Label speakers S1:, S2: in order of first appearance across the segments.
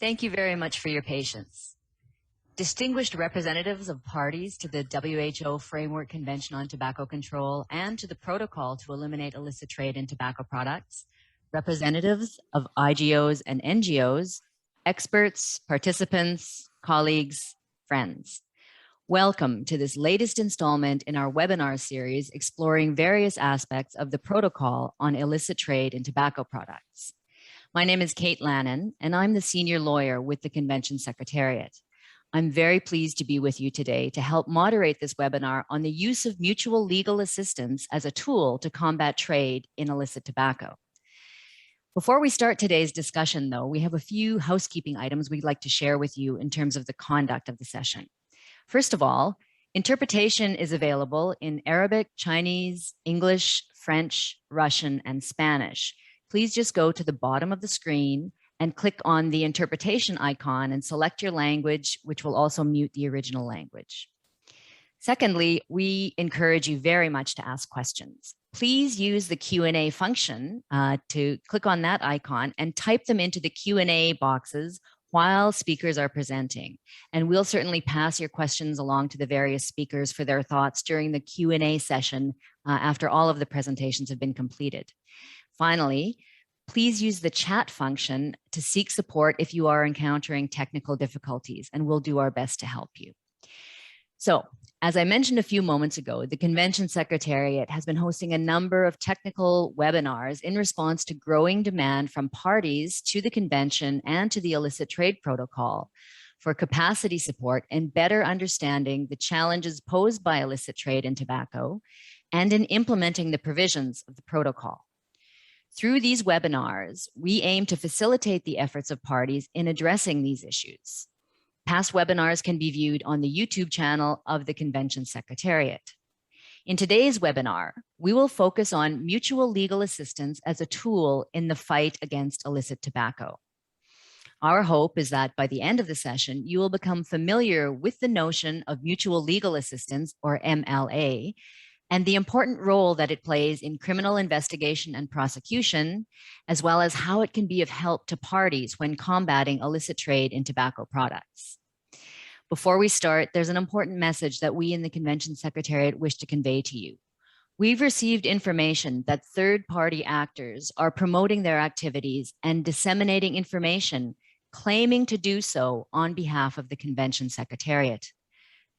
S1: Thank you very much for your patience. Distinguished representatives of parties to the WHO Framework Convention on Tobacco Control and to the Protocol to Eliminate Illicit Trade in Tobacco Products, representatives of IGOs and NGOs, experts, participants, colleagues, friends. Welcome to this latest installment in our webinar series exploring various aspects of the Protocol on Illicit Trade in Tobacco Products. My name is Kate Lannon, and I'm the senior lawyer with the Convention Secretariat. I'm very pleased to be with you today to help moderate this webinar on the use of mutual legal assistance as a tool to combat trade in illicit tobacco. Before we start today's discussion, though, we have a few housekeeping items we'd like to share with you in terms of the conduct of the session. First of all, interpretation is available in Arabic, Chinese, English, French, Russian, and Spanish. Please just go to the bottom of the screen and click on the interpretation icon and select your language, which will also mute the original language. Secondly, we encourage you very much to ask questions. Please use the Q&A function to click on that icon and type them into the Q&A boxes while speakers are presenting. And we'll certainly pass your questions along to the various speakers for their thoughts during the Q&A session after all of the presentations have been completed. Finally, please use the chat function to seek support if you are encountering technical difficulties, and we'll do our best to help you. So, as I mentioned a few moments ago, the Convention Secretariat has been hosting a number of technical webinars in response to growing demand from parties to the Convention and to the Illicit Trade Protocol for capacity support and better understanding the challenges posed by illicit trade in tobacco and in implementing the provisions of the protocol. Through these webinars, we aim to facilitate the efforts of parties in addressing these issues. Past webinars can be viewed on the YouTube channel of the Convention Secretariat. In today's webinar, we will focus on mutual legal assistance as a tool in the fight against illicit tobacco. Our hope is that by the end of the session, you will become familiar with the notion of mutual legal assistance, or MLA, and the important role that it plays in criminal investigation and prosecution, as well as how it can be of help to parties when combating illicit trade in tobacco products. Before we start, there's an important message that we in the Convention Secretariat wish to convey to you. We've received information that third-party actors are promoting their activities and disseminating information, claiming to do so on behalf of the Convention Secretariat.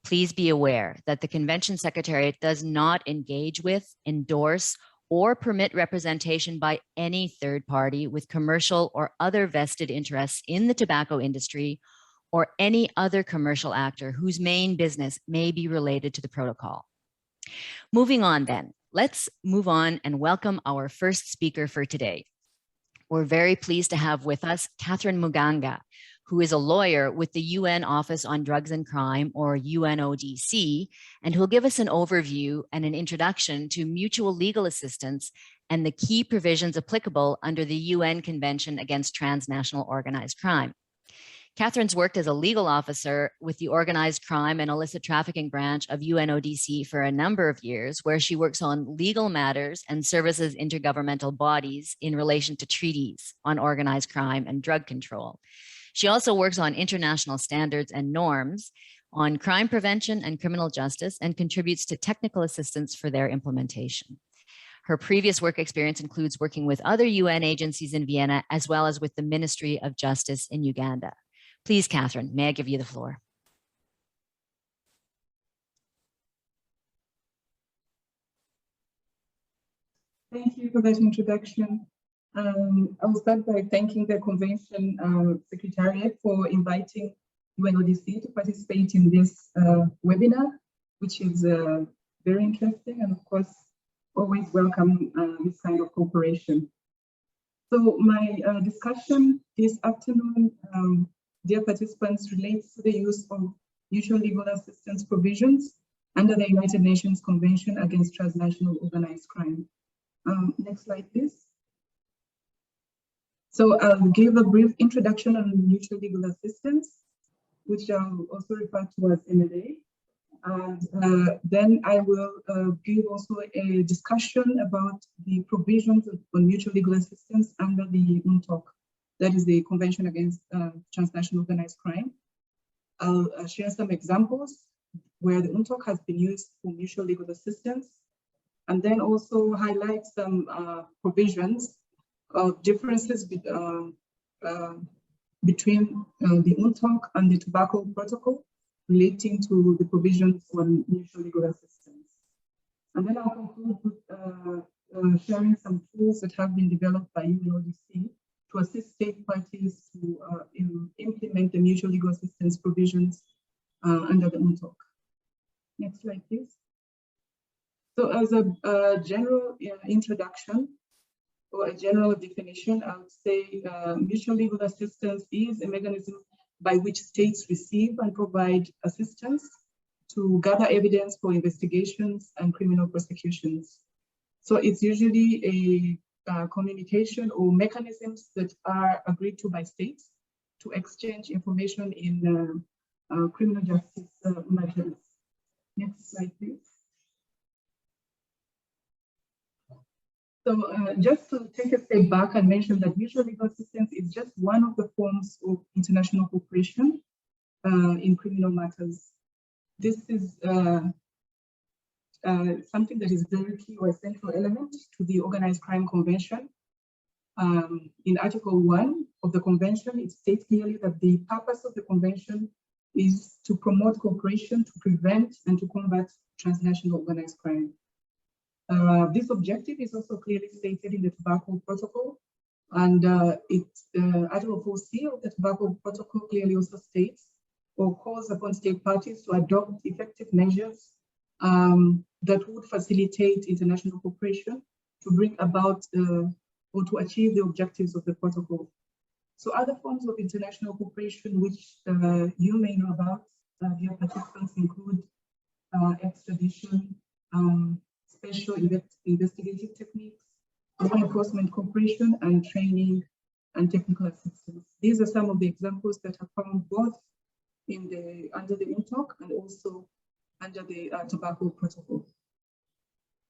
S1: Please be aware that the Convention Secretariat does not engage with, endorse, or permit representation by any third party with commercial or other vested interests in the tobacco industry or any other commercial actor whose main business may be related to the protocol. Moving on then, let's move on and welcome our first speaker for today. We're very pleased to have with us Catherine Muganga, who is a lawyer with the UN Office on Drugs and Crime, or UNODC, and who'll give us an overview and an introduction to mutual legal assistance and the key provisions applicable under the UN Convention Against Transnational Organized Crime. Catherine's worked as a legal officer with the Organized Crime and Illicit Trafficking Branch of UNODC for a number of years, where she works on legal matters and services intergovernmental bodies in relation to treaties on organized crime and drug control. She also works on international standards and norms on crime prevention and criminal justice and contributes to technical assistance for their implementation. Her previous work experience includes working with other UN agencies in Vienna, as well as with the Ministry of Justice in Uganda. Please, Catherine, may I give you the floor?
S2: Thank you for that introduction. I'll start by thanking the Convention Secretariat for inviting UNODC to participate in this webinar, which is very interesting and, of course, always welcome this kind of cooperation. So my discussion this afternoon, dear participants, relates to the use of mutual legal assistance provisions under the United Nations Convention Against Transnational Organized Crime. Next slide, please. So I'll give a brief introduction on mutual legal assistance, which I'll also refer to as MLA. And then I will give also a discussion about the provisions on mutual legal assistance under the UNTOC, that is the Convention Against Transnational Organized Crime. I'll share some examples where the UNTOC has been used for mutual legal assistance, and then also highlight some provisions of differences between the UNTOC and the Tobacco Protocol relating to the provisions on mutual legal assistance. And then I'll conclude with sharing some tools that have been developed by UNODC to assist state parties to implement the mutual legal assistance provisions under the UNTOC. Next slide, please. So as a general introduction or a general definition, I would say mutual legal assistance is a mechanism by which states receive and provide assistance to gather evidence for investigations and criminal prosecutions. So it's usually a communication or mechanisms that are agreed to by states to exchange information in criminal justice matters. Next slide, please. So just to take a step back and mention that mutual legal assistance is just one of the forms of international cooperation in criminal matters. This is something that is very key or a central element to the Organized Crime Convention. In Article 1 of the convention, it states clearly that the purpose of the convention is to promote cooperation to prevent and to combat transnational organized crime. This objective is also clearly stated in the Tobacco Protocol, and Article 4C of the Tobacco Protocol clearly also states or calls upon state parties to adopt effective measures that would facilitate international cooperation to bring about or to achieve the objectives of the protocol. So other forms of international cooperation which you may know about, dear participants, include extradition, special investigative techniques, law enforcement cooperation, and training and technical assistance. These are some of the examples that are found both in under the UNTOC and also under the Tobacco Protocol.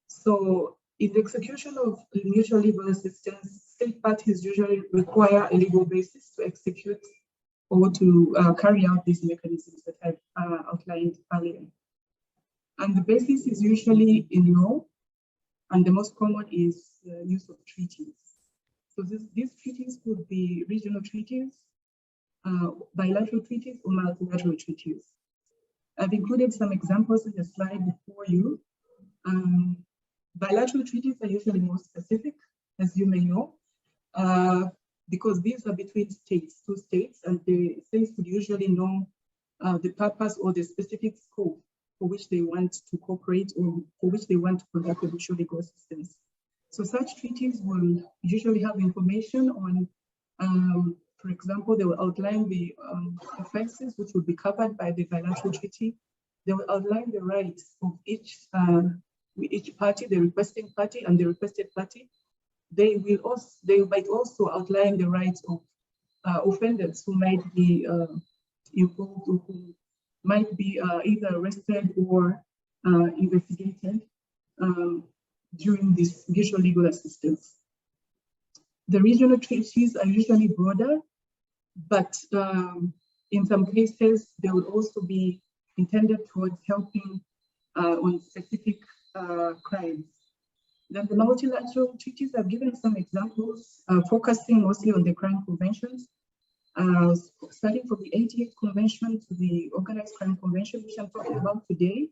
S2: So in the execution of mutual legal assistance, state parties usually require a legal basis to execute or to carry out these mechanisms that I've outlined earlier. And the basis is usually in law, and the most common is the use of treaties. So these treaties could be regional treaties, bilateral treaties, or multilateral treaties. I've included some examples in the slide before you. Bilateral treaties are usually more specific, as you may know, because these are between states, two states, and the states would usually know the purpose or the specific scope for which they want to cooperate or for which they want to conduct the mutual legal assistance. So such treaties will usually have information on, for example, they will outline the offenses which will be covered by the bilateral treaty. They will outline the rights of each party, the requesting party and the requested party. They might also outline the rights of offenders who might be involved or who might be either arrested or investigated during this mutual legal assistance. The regional treaties are usually broader, but in some cases, they will also be intended towards helping on specific crimes. Then the multilateral treaties have given some examples, focusing mostly on the crime conventions, starting from the 88th Convention to the Organized Crime Convention, which I'm talking about today,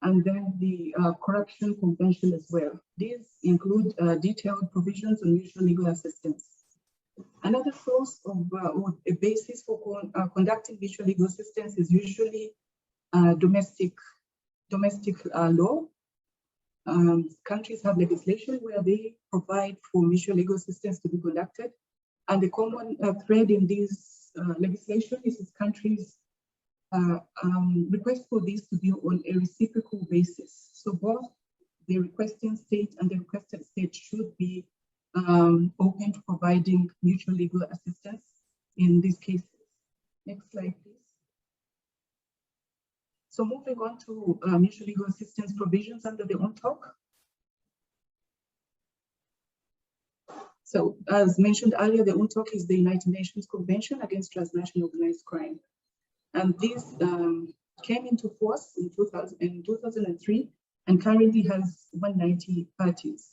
S2: and then the Corruption Convention as well. These include detailed provisions on mutual legal assistance. Another source of or a basis for conducting mutual legal assistance is usually domestic law. Countries have legislation where they provide for mutual legal assistance to be conducted. And the common thread in this legislation is countries request for this to be on a reciprocal basis. So both the requesting state and the requested state should be open to providing mutual legal assistance in these cases. Next slide, please. So moving on to mutual legal assistance provisions under the UNTOC. So as mentioned earlier, the UNTOC is the United Nations Convention Against Transnational Organized Crime. And this came into force in 2003 and currently has 190 parties,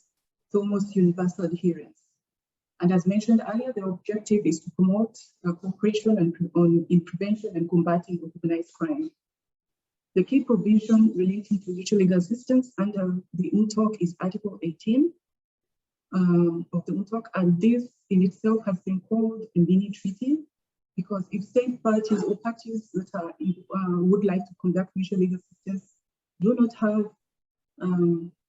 S2: so almost universal adherence. And as mentioned earlier, the objective is to promote cooperation in prevention and combating organized crime. The key provision relating to mutual legal assistance under the UNTOC is Article 18 of the UNTOC, and this in itself has been called a mini treaty, because if state parties or parties that are would like to conduct mutual legal assistance do not have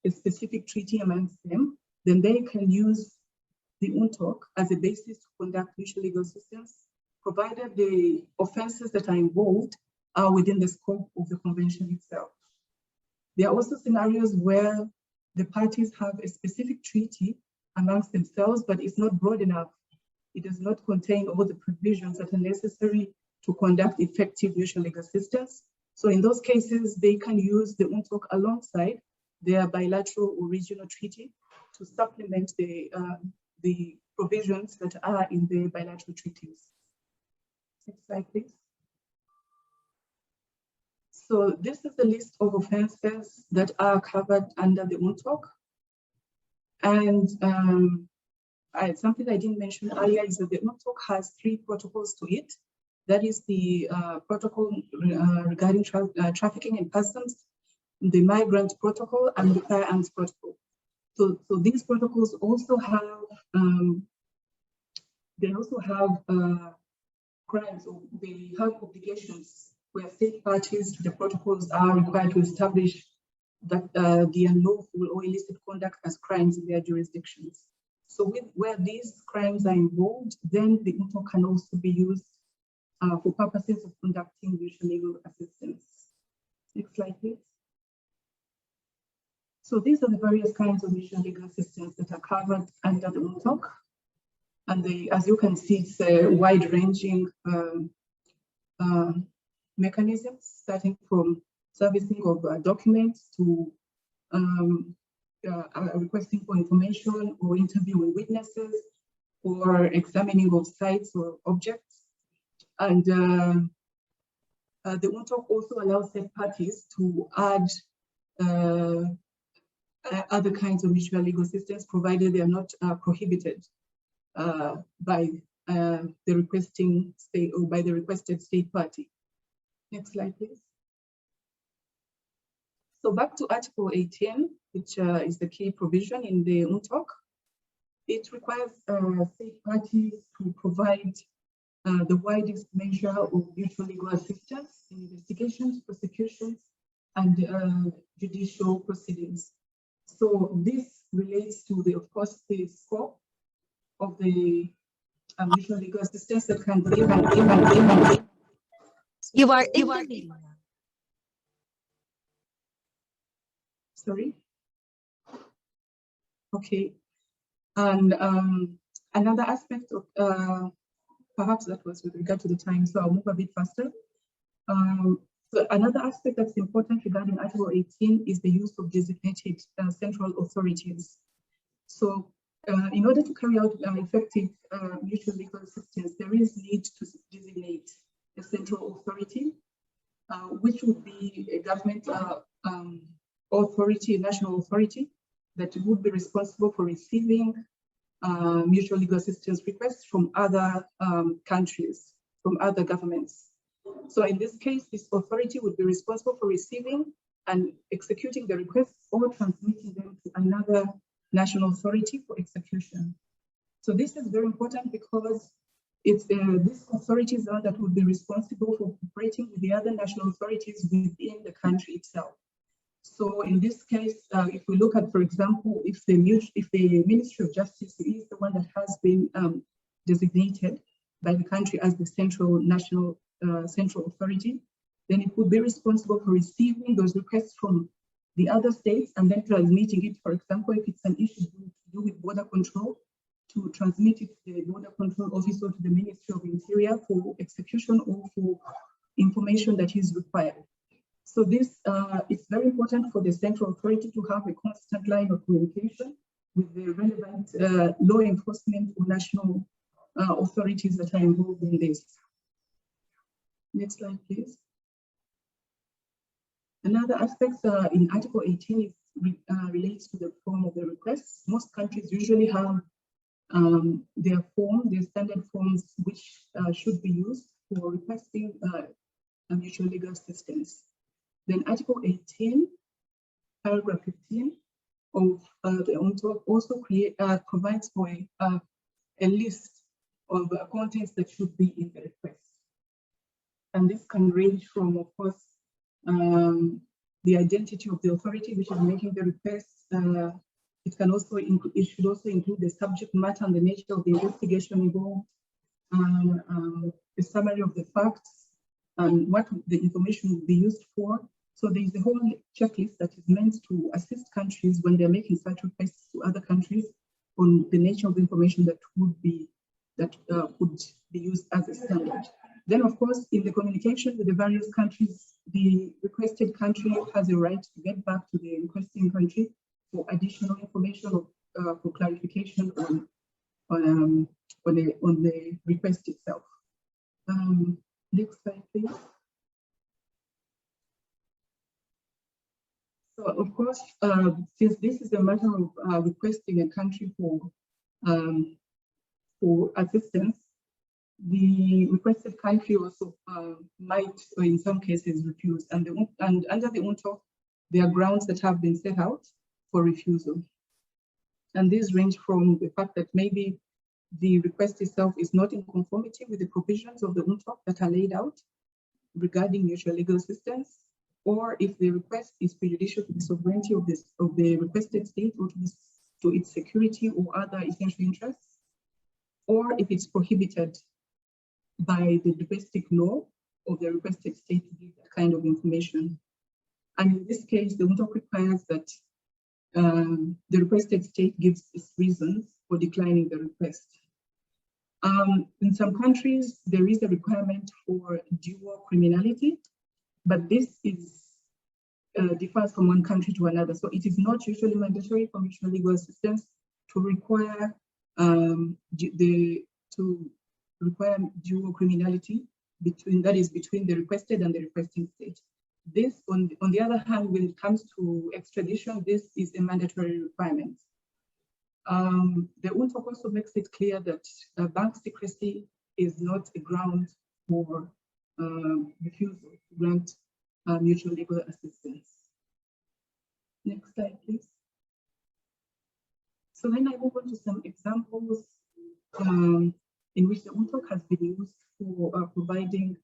S2: a specific treaty amongst them, then they can use the UNTOC as a basis to conduct mutual legal assistance, provided the offenses that are involved are within the scope of the convention itself. There are also scenarios where the parties have a specific treaty amongst themselves, but it's not broad enough. It does not contain all the provisions that are necessary to conduct effective mutual legal assistance. So in those cases, they can use the UNTOC alongside their bilateral or regional treaty to supplement the provisions that are in the bilateral treaties. Next slide, please. So this is the list of offenses that are covered under the UNTOC. And something I didn't mention earlier is that the UNTOC has 3 protocols to it. That is the protocol regarding trafficking in persons, the migrant protocol, and the firearms protocol. So these protocols also have crimes, or they have obligations where state parties to the protocols are required to establish that the unlawful or illicit conduct as crimes in their jurisdictions. So where these crimes are involved, then the UNTOC can also be used for purposes of conducting mutual legal assistance. Next slide, please. So these are the various kinds of mutual legal assistance that are covered under the UNTOC. And as you can see, it's a wide-ranging mechanisms, starting from servicing of documents to requesting for information or interviewing witnesses or examining of sites or objects. And the UNTOC also allows third parties to add other kinds of mutual legal assistance, provided they are not prohibited by the requesting state or by the requested state party. Next slide, please. So back to Article 18, which is the key provision in the UNTOC. It requires state parties to provide the widest measure of mutual legal assistance in investigations, prosecutions, and judicial proceedings. So this relates to of course, the scope of the mutual legal assistance that can be given.
S1: You are in the meeting.
S2: Sorry. Okay. And another aspect of perhaps that was with regard to the time, so I'll move a bit faster. So another aspect that's important regarding Article 18 is the use of designated central authorities. So in order to carry out effective mutual legal assistance, there is need to designate a central authority, which would be a government authority, a national authority, that would be responsible for receiving mutual legal assistance requests from other countries, from other governments. So in this case, this authority would be responsible for receiving and executing the requests or transmitting them to another national authority for execution. So this is very important because it's this authority is the one that would be responsible for cooperating with the other national authorities within the country itself. So in this case, if we look at, for example, if the Ministry of Justice is the one that has been designated by the country as the central authority, then it would be responsible for receiving those requests from the other states and then transmitting it. For example, if it's an issue to do with border control, to transmit it to the border control office or to the Ministry of Interior for execution or for information that is required. So this it's very important for the central authority to have a constant line of communication with the relevant law enforcement or national authorities that are involved in this. Next slide, please. Another aspect in Article 18 is relates to the form of the requests. Most countries usually have their standard forms, which should be used for requesting mutual legal assistance. Then Article 18, paragraph 15 of the UNTOC also provides for a list of contents that should be in the request. And this can range from, of course, the identity of the authority which is making the request. It should also include the subject matter and the nature of the investigation involved, a summary of the facts, and what the information will be used for. So there is a whole checklist that is meant to assist countries when they're making such requests to other countries on the nature of the information that could be used as a standard. Then, of course, in the communication with the various countries, the requested country has a right to get back to the requesting country for additional information or for clarification on the request itself. Next slide, please. So, of course, since this is a matter of requesting a country for assistance, the requested country also might, or in some cases, refuse. And under the UNTOC, there are grounds that have been set out for refusal. And these range from the fact that maybe the request itself is not in conformity with the provisions of the UNTOC that are laid out regarding mutual legal assistance, or if the request is prejudicial to the sovereignty of the requested state or to its security or other essential interests, or if it's prohibited by the domestic law of the requested state to give that kind of information. And in this case, the UNTOC requires that the requested state gives its reasons for declining the request. In some countries, there is a requirement for dual criminality, but this differs from one country to another. So it is not usually mandatory for mutual legal assistance to require dual criminality between the requested and the requesting state. This, on the other hand, when it comes to extradition, this is a mandatory requirement. The UNTOC also makes it clear that bank secrecy is not a ground for refusal to grant mutual legal assistance. Next slide, please. So then I move on to some examples in which the UNTOC has been used for providing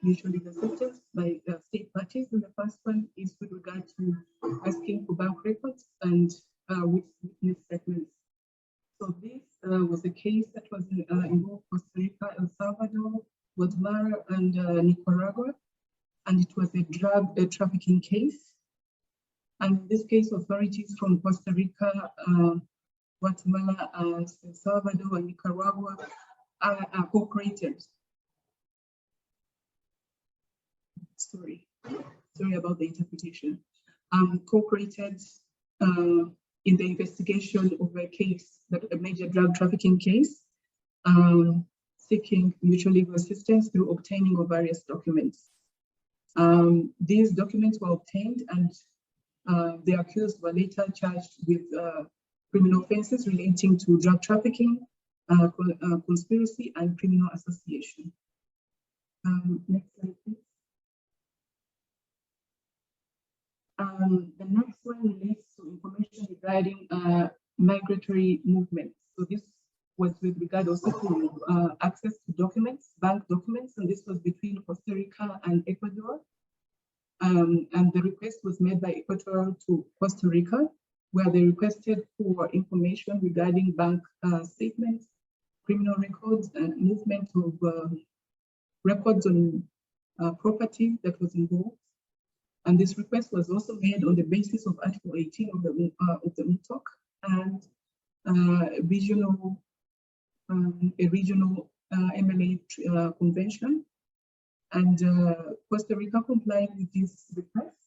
S2: mutual legal assistance by state parties. And the first one is with regard to asking for bank records and witness statements. So this was a case that was involved Costa Rica, El Salvador, Guatemala, and Nicaragua, and it was a drug trafficking case. And in this case, authorities from Costa Rica, Guatemala, El Salvador, and Nicaragua are cooperated. Sorry about the interpretation. Cooperated in the investigation of a case, a major drug trafficking case, seeking mutual legal assistance through obtaining of various documents. These documents were obtained, and the accused were later charged with criminal offenses relating to drug trafficking, conspiracy, and criminal association. Next slide, please. The next one relates to information regarding migratory movements. So this was with regard also to access to documents, bank documents, and this was between Costa Rica and Ecuador. And the request was made by Ecuador to Costa Rica, where they requested for information regarding bank statements, criminal records, and movement of records on property that was involved. And this request was also made on the basis of Article 18 of the UNTOC and a regional MLA convention. And Costa Rica complied with this request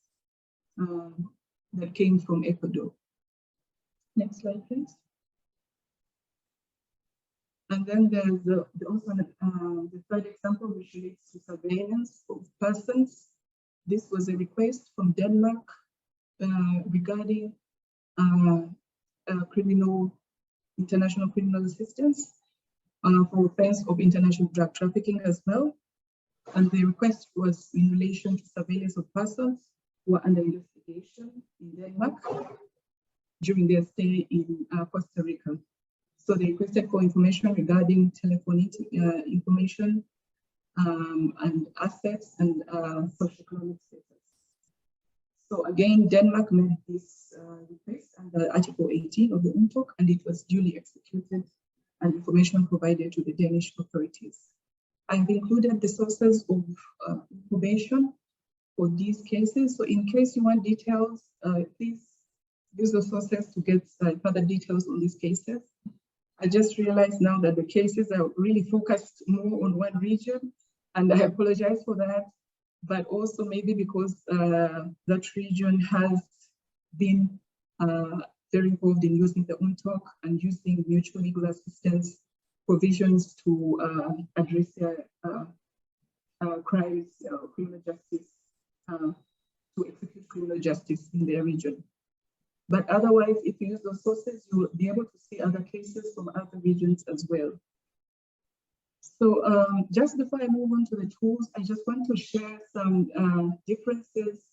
S2: that came from Ecuador. Next slide, please. And then there's also the third example, which relates to surveillance of persons. This was a request from Denmark regarding international criminal assistance for offense of international drug trafficking as well. And the request was in relation to surveillance of persons who are under investigation in Denmark during their stay in Costa Rica. So they requested for information regarding telephonic information and assets and socioeconomic status. So again, Denmark made this request under Article 18 of the UNTOC, and it was duly executed and information provided to the Danish authorities. I've included the sources of information for these cases. So in case you want details, please use the sources to get further details on these cases. I just realized now that the cases are really focused more on one region, and I apologize for that, but also maybe because that region has been very involved in using the UNTOC and using mutual legal assistance provisions to address their crimes, criminal justice, to execute criminal justice in their region. But otherwise, if you use those sources, you will be able to see other cases from other regions as well. So just before I move on to the tools, I just want to share some differences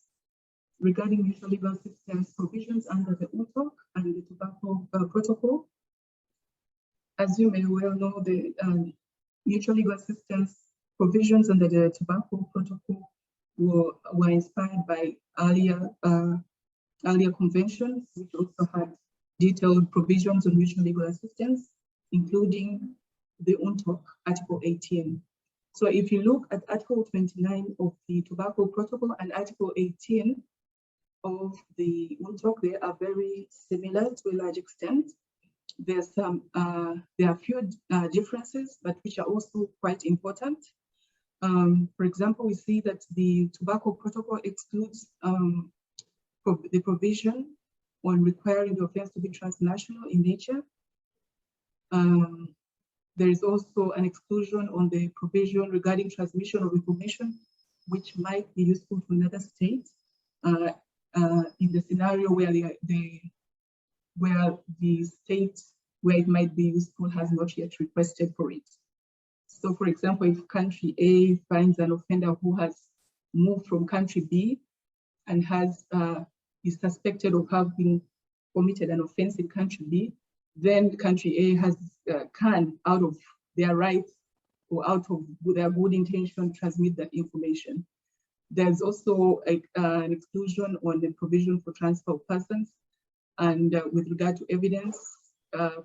S2: regarding mutual legal assistance provisions under the UNTOC and the Tobacco Protocol. As you may well know, the mutual legal assistance provisions under the Tobacco Protocol were inspired by earlier conventions, which also had detailed provisions on mutual legal assistance, including the UNTOC Article 18. So if you look at Article 29 of the Tobacco Protocol and Article 18 of the UNTOC, they are very similar to a large extent. There's some, there are few differences, but which are also quite important. For example, we see that the Tobacco Protocol excludes the provision on requiring the offense to be transnational in nature. There is also an exclusion on the provision regarding transmission of information, which might be useful to another state in the scenario where the state where it might be useful has not yet requested for it. So, for example, if country A finds an offender who has moved from country B and is suspected of having committed an offense in country B, then country A has can, out of their right or out of their good intention, transmit that information. There's also an exclusion on the provision for transfer of persons and with regard to evidence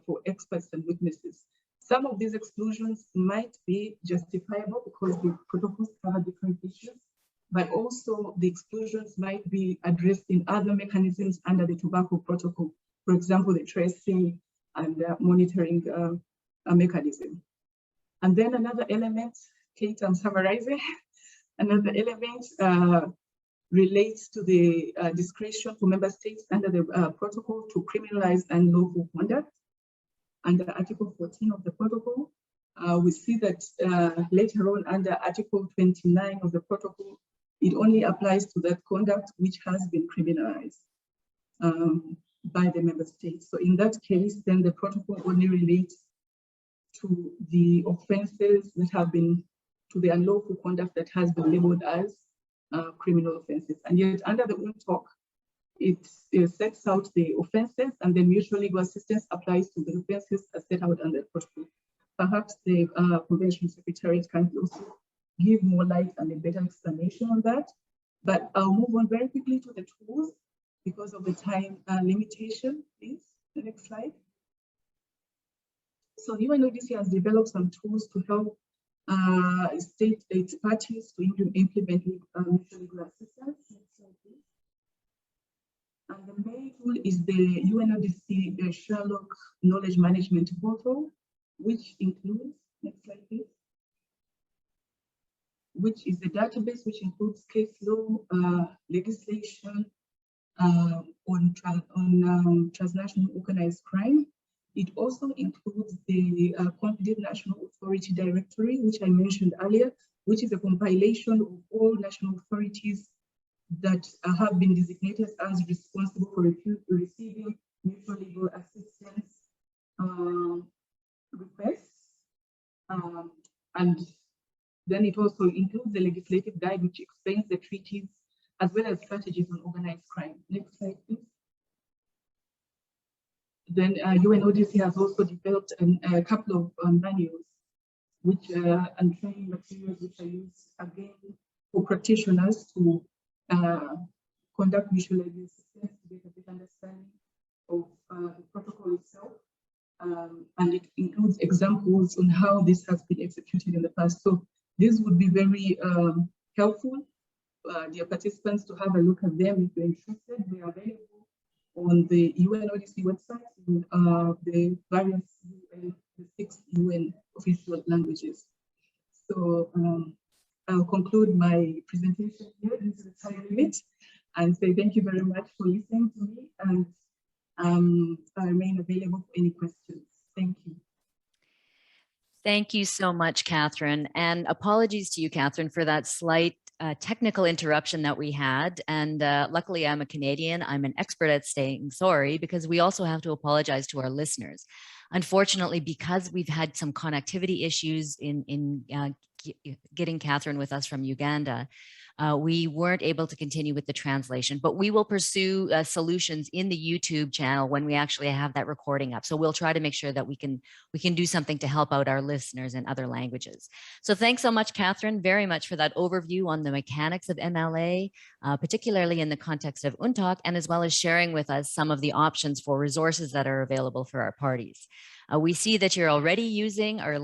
S2: for experts and witnesses. Some of these exclusions might be justifiable because the protocols cover different issues, but also the exclusions might be addressed in other mechanisms under the Tobacco Protocol. For example, the tracing and monitoring mechanism. And then another element, Kate, I'm summarizing, another element relates to the discretion for member states under the protocol to criminalize unlawful conduct. Under Article 14 of the protocol, we see that later on under Article 29 of the protocol, it only applies to that conduct which has been criminalized by the member states. So in that case, then the protocol only relates to the offenses that have been, to the unlawful conduct that has been labeled as criminal offenses. And yet under the UNTOC, it sets out the offenses, and then mutual legal assistance applies to the offenses as set out under the protocol. Perhaps the Convention Secretariat can also give more light and a better explanation on that. But I'll move on very quickly to the tools because of the time limitation, please. The next slide. So UNODC has developed some tools to help state its parties to implement mutual legal assistance. Next slide, please. And the main tool is the UNODC Sherlock Knowledge Management Portal, which includes, next slide, please, which is the database which includes case law, legislation, on transnational organized crime. It also includes the Confident National Authority Directory, which I mentioned earlier, which is a compilation of all national authorities that have been designated as responsible for receiving mutual legal assistance requests. And then it also includes the legislative guide, which explains the treaties as well as strategies on organized crime. Next slide, please. Then UNODC has also developed a couple of manuals and training materials which are used again for practitioners to conduct mutual legal assistance to get a better understanding of the protocol itself. And it includes examples on how this has been executed in the past. So this would be very helpful, dear participants, to have a look at them if you're interested. They are available on the UNODC website in the various the 6 UN official languages. So I'll conclude my presentation here. This is the time limit, and say thank you very much for listening to me, and I remain available for any questions. Thank you.
S1: Thank you so much, Catherine. And apologies to you, Catherine, for that slight technical interruption that we had. And luckily, I'm a Canadian. I'm an expert at saying sorry, because we also have to apologize to our listeners. Unfortunately, because we've had some connectivity issues in getting Catherine with us from Uganda, we weren't able to continue with the translation, but we will pursue solutions in the YouTube channel when we actually have that recording up. So we'll try to make sure that we can do something to help out our listeners in other languages. So thanks so much, Catherine, very much for that overview on the mechanics of MLA, particularly in the context of UNTOC, and as well as sharing with us some of the options for resources that are available for our parties. We see that you're already using, our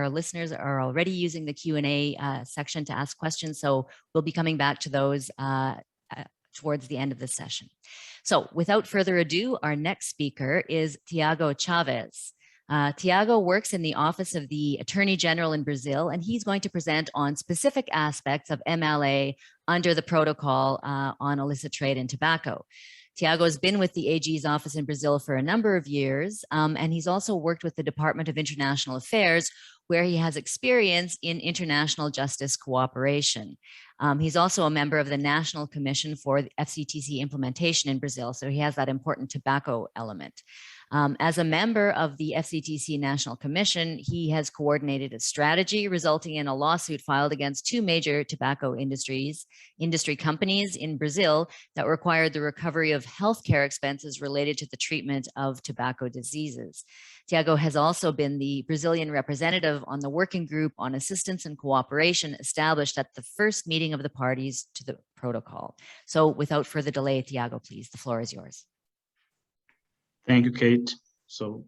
S1: listeners are already using the Q&A section to ask questions. So we'll be coming back to those towards the end of the session. So without further ado, our next speaker is Tiago Chavez. Tiago works in the Office of the Attorney General in Brazil, and he's going to present on specific aspects of MLA under the protocol on illicit trade in tobacco. Tiago has been with the AG's office in Brazil for a number of years, and he's also worked with the Department of International Affairs, where he has experience in international justice cooperation. He's also a member of the National Commission for the FCTC implementation in Brazil, so he has that important tobacco element. As a member of the FCTC National Commission, he has coordinated a strategy resulting in a lawsuit filed against 2 major tobacco industry companies in Brazil that required the recovery of healthcare expenses related to the treatment of tobacco diseases. Tiago has also been the Brazilian representative on the working group on assistance and cooperation established at the first meeting of the parties to the protocol. So without further delay, Tiago, please, the floor is yours.
S3: Thank you, Kate. So,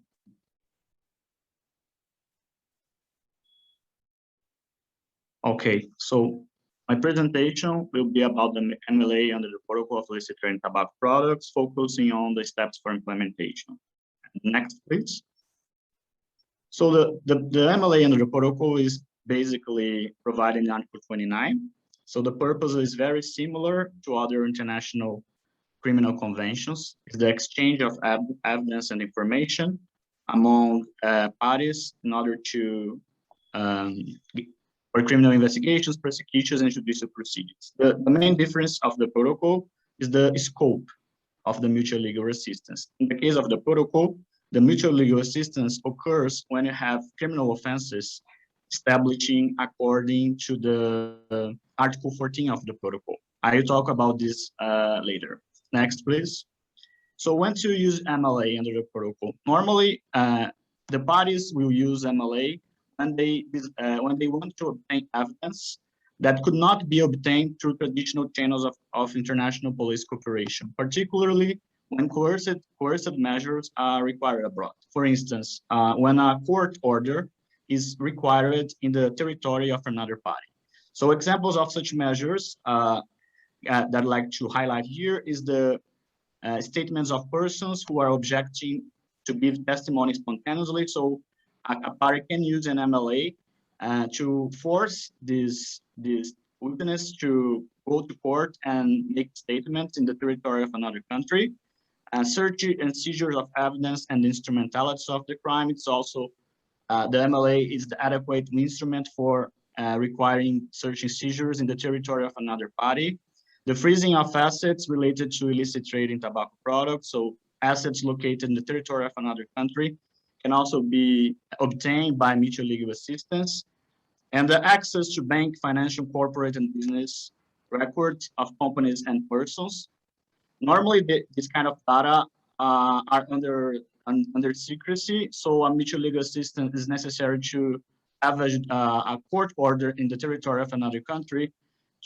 S3: okay, so my presentation will be about the MLA under the protocol of illicit trade in tobacco products, focusing on the steps for implementation. Next, please. So the MLA under the protocol is basically provided in Article 29. So the purpose is very similar to other international criminal conventions. Is the exchange of evidence and information among parties in order to for criminal investigations, prosecutions, and judicial proceedings. The main difference of the protocol is the scope of the mutual legal assistance. In the case of the protocol, the mutual legal assistance occurs when you have criminal offenses establishing according to the Article 14 of the protocol. I will talk about this later. Next, please. So when to use MLA under the protocol? Normally, the parties will use MLA when they want to obtain evidence that could not be obtained through traditional channels of international police cooperation, particularly when coercive measures are required abroad. For instance, when a court order is required in the territory of another party. So examples of such measures that I'd like to highlight here is the statements of persons who are objecting to give testimony spontaneously. So a party can use an MLA to force this witness to go to court and make statements in the territory of another country. Search and seizures of evidence and instrumentalities of the crime. It's also, the MLA is the adequate instrument for requiring search and seizures in the territory of another party. The freezing of assets related to illicit trade in tobacco products. So assets located in the territory of another country can also be obtained by mutual legal assistance. And the access to bank, financial, corporate, and business records of companies and persons. Normally, this kind of data are under secrecy, so a mutual legal assistance is necessary to have a court order in the territory of another country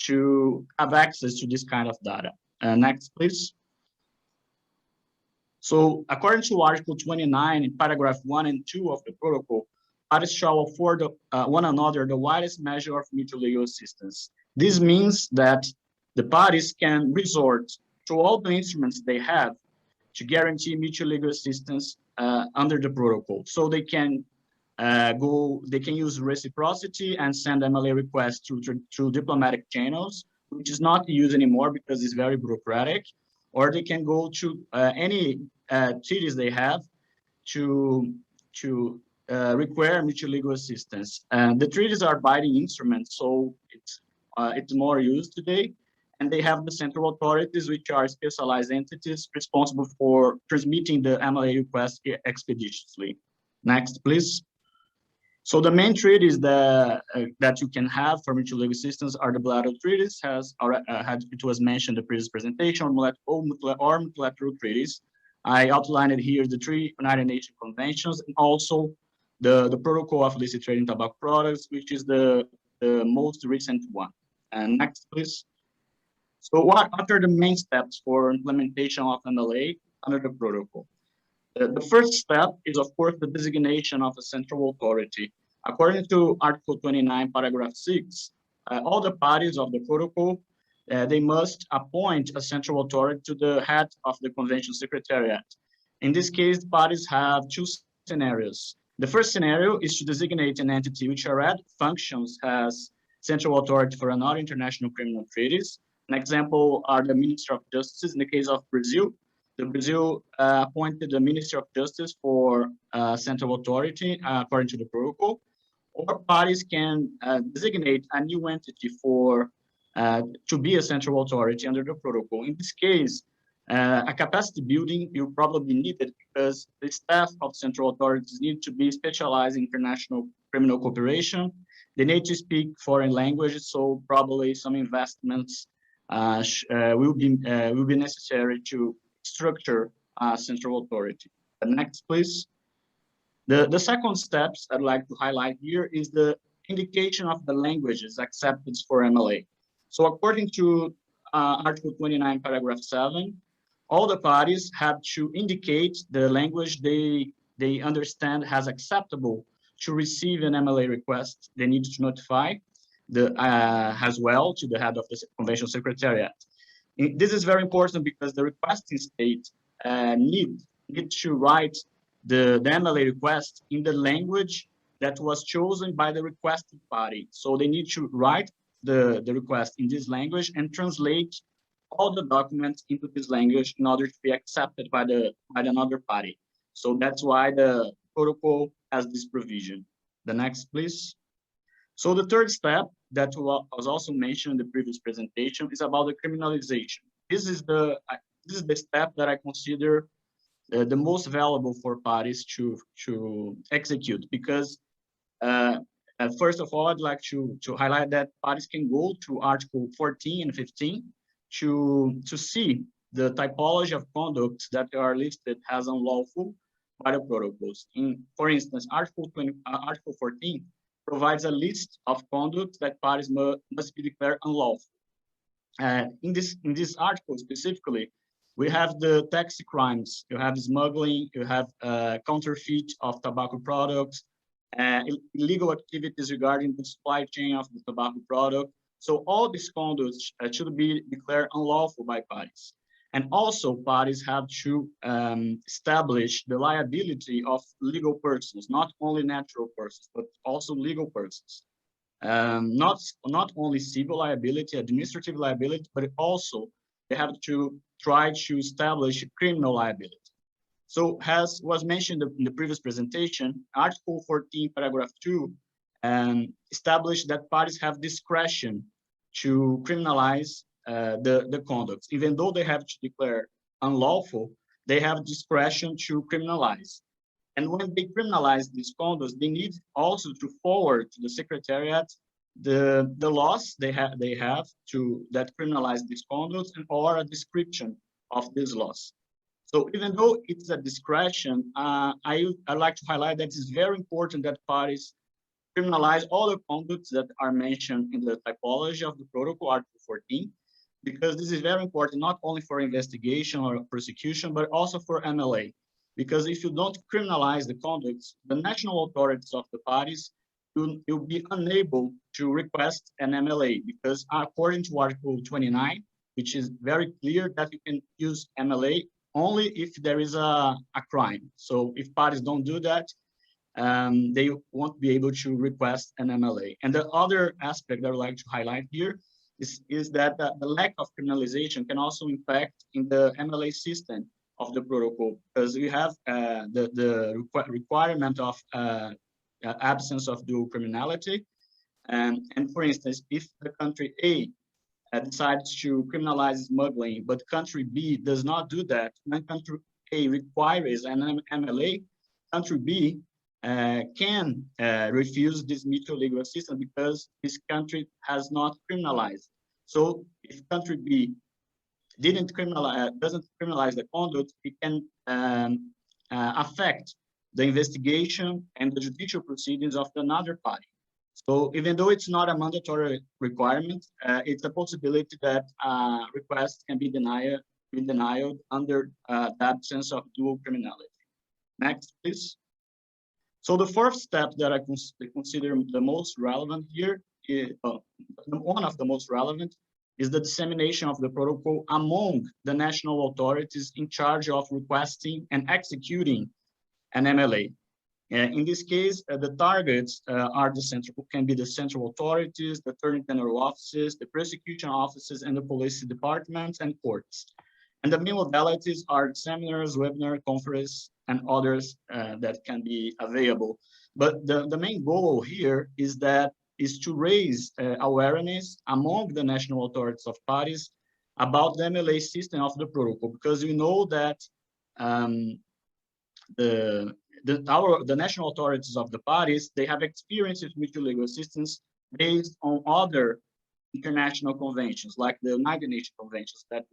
S3: to have access to this kind of data. Next, please. So according to Article 29 in paragraph 1 and 2 of the protocol, parties shall afford one another the widest measure of mutual legal assistance. This means that the parties can resort to all the instruments they have to guarantee mutual legal assistance under the protocol. So they can use reciprocity and send MLA requests through diplomatic channels, which is not used anymore because it's very bureaucratic, or they can go to any treaties they have to require mutual legal assistance. The treaties are binding instruments, so it's more used today. And they have the central authorities, which are specialized entities responsible for transmitting the MLA request expeditiously. Next, please. So the main treaties that you can have for mutual legal assistance are the bilateral treaties, it was mentioned in the previous presentation, or multilateral treaties. I outlined here the 3 United Nations conventions and also the Protocol of Illicit Trade in Tobacco Products, which is the most recent one. And next, please. So what are the main steps for implementation of MLA under the protocol? The first step is, of course, the designation of a central authority. According to Article 29, paragraph 6, all the parties of the protocol, they must appoint a central authority to the head of the Convention Secretariat. In this case, parties have 2 scenarios. The first scenario is to designate an entity which already functions as central authority for another international criminal treaties. An example are the Minister of Justice. In the case of Brazil, Brazil appointed the Minister of Justice for central authority according to the protocol. Or parties can designate a new entity to be a central authority under the protocol. In this case, a capacity building will probably be needed because the staff of central authorities need to be specialized in international criminal cooperation. They need to speak foreign languages, so probably some investments will be necessary to structure a central authority. Next, please. The second steps I'd like to highlight here is the indication of the languages accepted for MLA. So according to Article 29, paragraph 7, all the parties have to indicate the language they understand as acceptable to receive an MLA request. They need to notify as well to the head of the Convention Secretariat. This is very important because the requesting state need to write the MLA request in the language that was chosen by the requesting party. So they need to write the request in this language and translate all the documents into this language in order to be accepted by another party. So that's why the protocol has this provision. The next, please. So the third step that was also mentioned in the previous presentation is about the criminalization. This is the step that I consider the most valuable for parties to execute, because first of all, I'd like to highlight that parties can go to Article 14 and 15 to see the typology of conducts that are listed as unlawful by the protocols. For instance, Article 14 provides a list of conducts that parties must be declared unlawful. In this article specifically, we have the taxi crimes, you have smuggling, you have counterfeit of tobacco products, illegal activities regarding the supply chain of the tobacco product. So all these conducts should be declared unlawful by parties. And also parties have to establish the liability of legal persons, not only natural persons, but also legal persons. not only civil liability, administrative liability, but also they have to try to establish criminal liability. So as was mentioned in the previous presentation, Article 14, paragraph 2, established that parties have discretion to criminalize the conduct. Even though they have to declare unlawful, they have discretion to criminalize. And when they criminalize these conducts, they need also to forward to the Secretariat the laws they have to that criminalize these conducts and or a description of these laws. So even though it's a discretion, I'd like to highlight that it's very important that parties criminalize all the conducts that are mentioned in the typology of the protocol, Article 14, because this is very important, not only for investigation or prosecution, but also for MLA. Because if you don't criminalize the conducts, the national authorities of the parties will be unable to request an MLA, because according to Article 29, which is very clear that you can use MLA only if there is a crime. So if parties don't do that, they won't be able to request an MLA. And the other aspect that I'd like to highlight here is that the lack of criminalization can also impact in the MLA system of the protocol, because we have the requirement of absence of dual criminality. And for instance, if the country A decides to criminalize smuggling, but country B does not do that, when country A requires an MLA, country B can refuse this mutual legal assistance because this country has not criminalized. So if country B doesn't criminalize the conduct, it can affect the investigation and the judicial proceedings of another party. So even though it's not a mandatory requirement, it's a possibility that requests can be denied under the absence of dual criminality. Next, please. So the fourth step that I consider the most relevant here, one of the most relevant, is the dissemination of the protocol among the national authorities in charge of requesting and executing an MLA. In this case, the targets can be the central authorities, the attorney general offices, the prosecution offices, and the police departments and courts. And the main modalities are seminars, webinar, conference, and others that can be available. But the main goal here is to raise awareness among the national authorities of parties about the MLA system of the protocol, because we know that the national authorities of the parties, they have experience with mutual legal assistance based on other international conventions, like the United Nations conventions that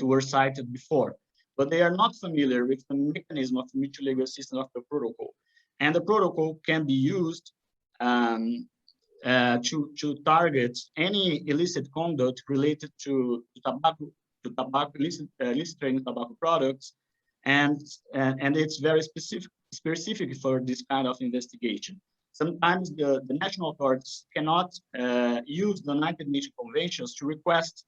S3: were cited before, but they are not familiar with the mechanism of mutual legal assistance of the protocol. And the protocol can be used to target any illicit conduct related to illicit trading tobacco products, and it's very specific for this kind of investigation. Sometimes the national authorities cannot use the United Nations conventions to request